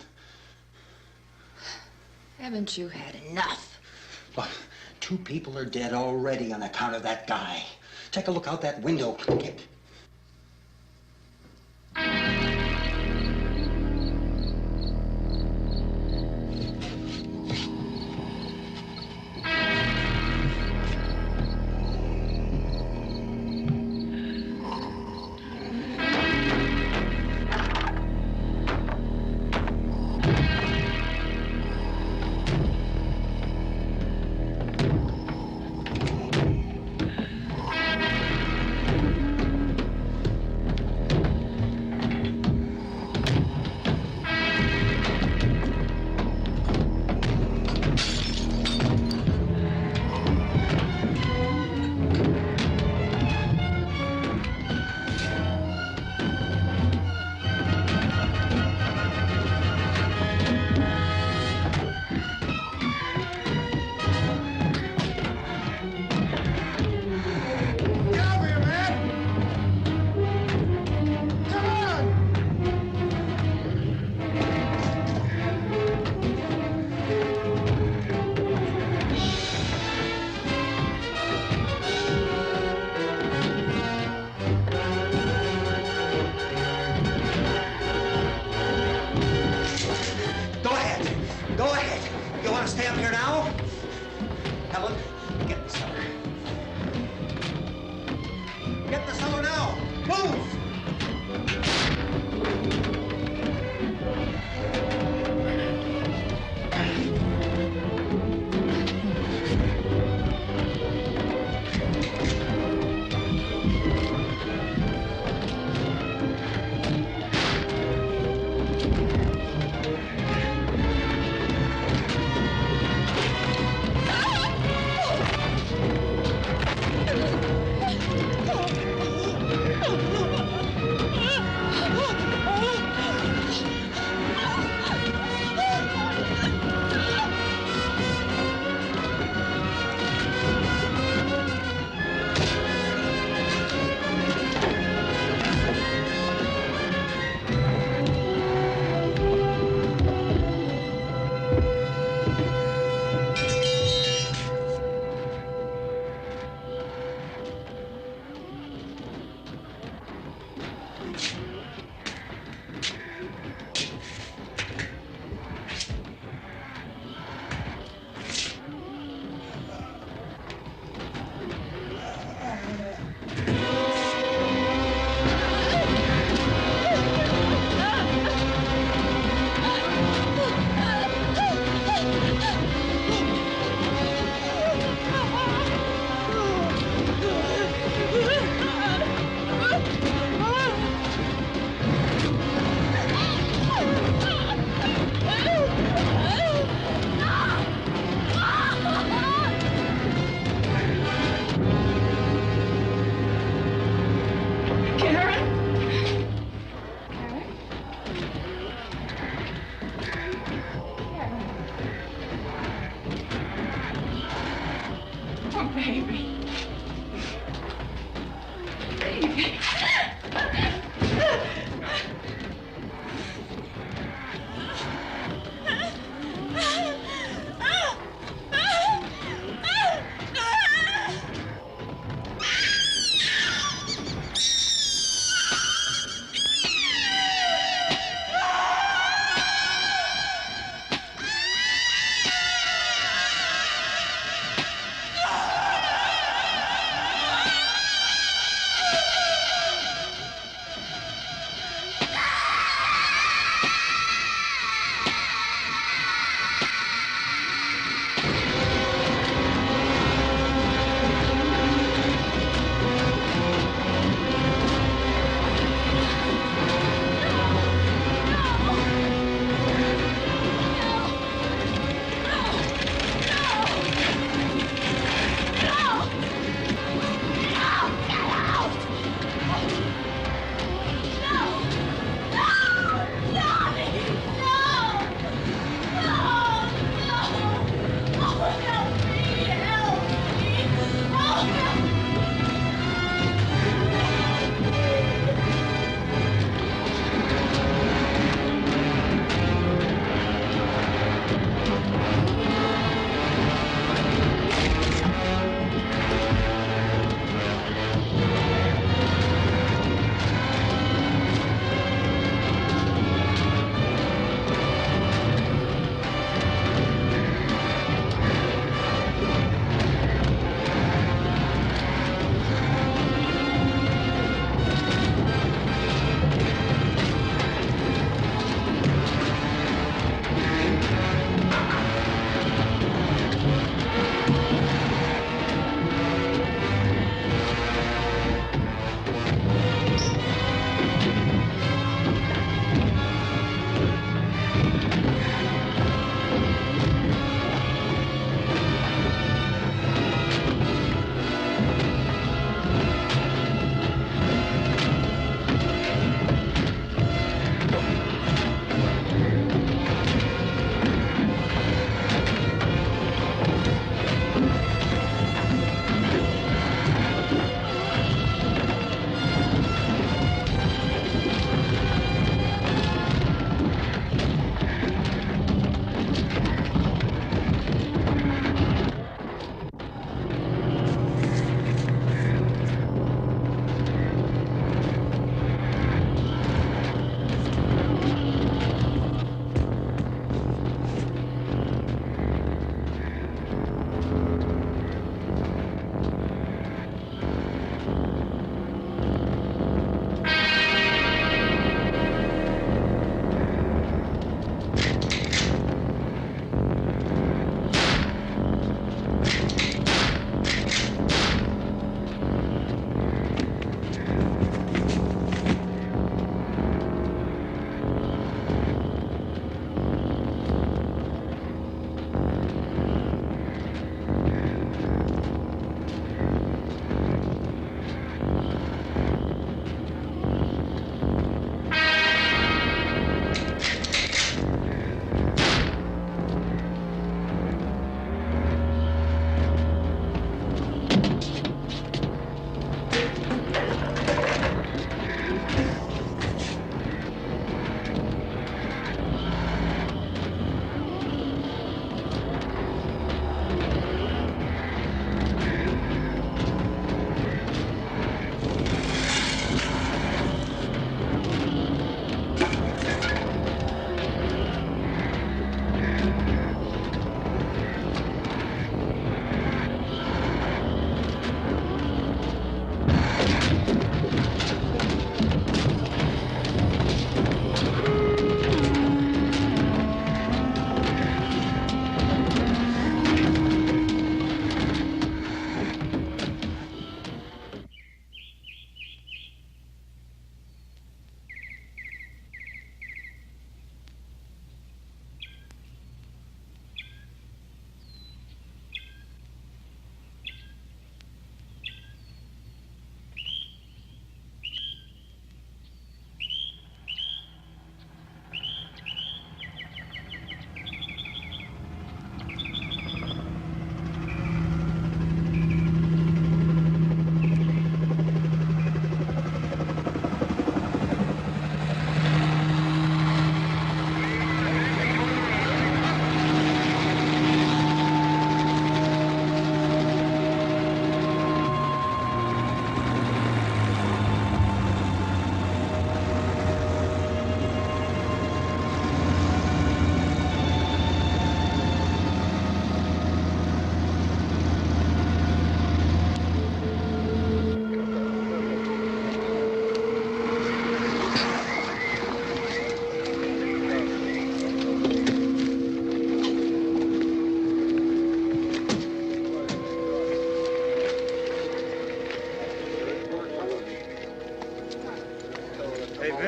Haven't you had enough? Look, 2 people are dead already on account of that guy. Take a look out that window.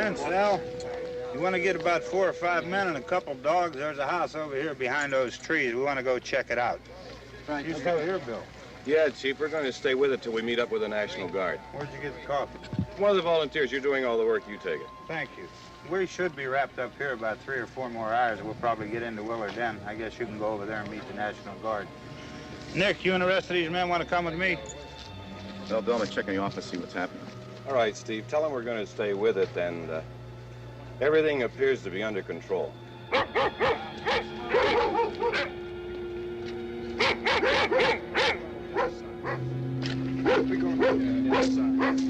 Vince, Al. You want to get about 4 or 5 men and a couple dogs? There's a house over here behind those trees. We want to go check it out. Right. You still here, Bill? Yeah, Chief, we're going to stay with it till we meet up with the National Guard. Where'd you get the coffee? One of the volunteers. You're doing all the work. You take it. Thank you. We should be wrapped up here about 3 or 4 more hours. We'll probably get into Willard then. I guess you can go over there and meet the National Guard. Nick, you and the rest of these men want to come with me? Well, Bill, I'm going to check in the office, see what's happening. All right, Steve. Tell them we're going to stay with it, and everything appears to be under control. We're going to the outside.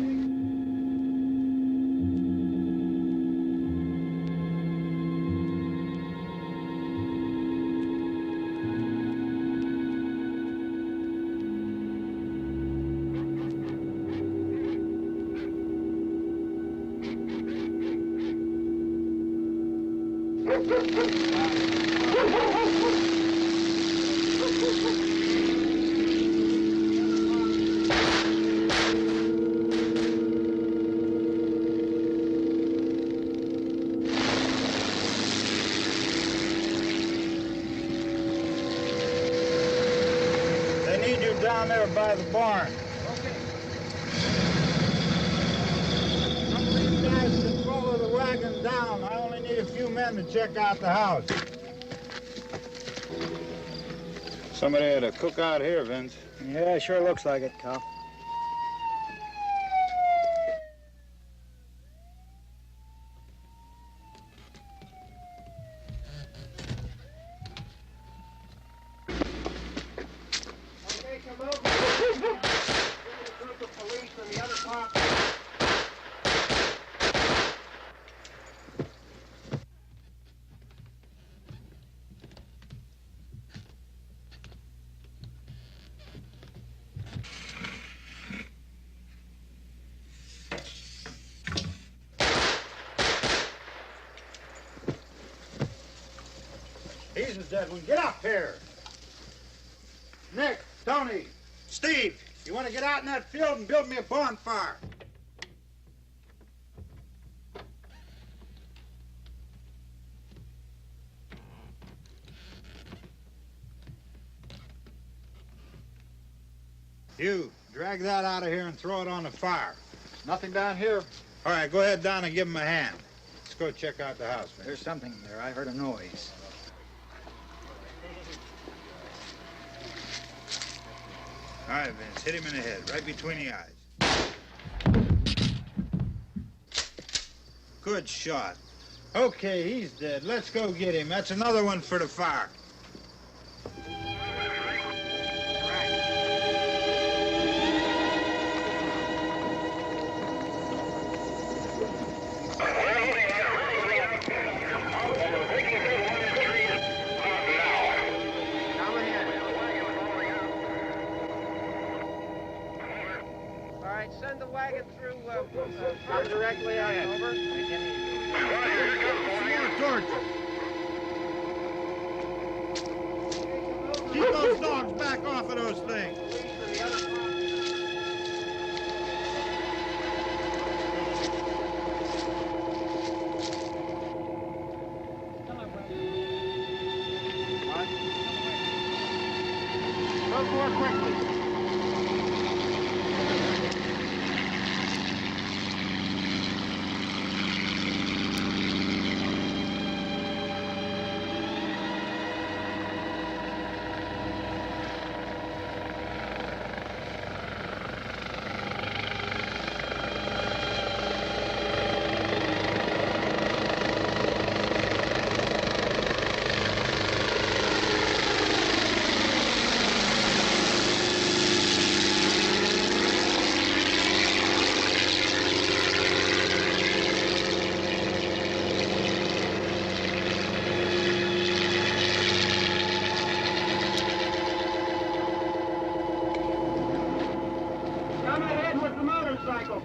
Down there by the barn. Okay. Some of these guys can follow the wagon down. I only need a few men to check out the house. Somebody had a cookout here, Vince. Yeah, sure looks like it, Cal. He's the dead one. Get up here. Nick, Tony, Steve, you want to get out in that field and build me a bonfire? You, drag that out of here and throw it on the fire. Nothing down here. All right, go ahead down and give him a hand. Let's go check out the house, man. There's something there. I heard a noise. All right, Vince, hit him in the head, right between the eyes. Good shot. Okay, he's dead. Let's go get him. That's another one for the fire. Send the wagon through directly out. Over. More torches. Keep those dogs back off of those things. Go more quickly.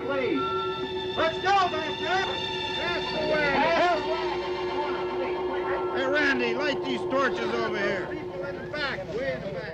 Please. Let's go back there. That's the way. Hey, Randy, light these torches over here. People in the back, way in the back.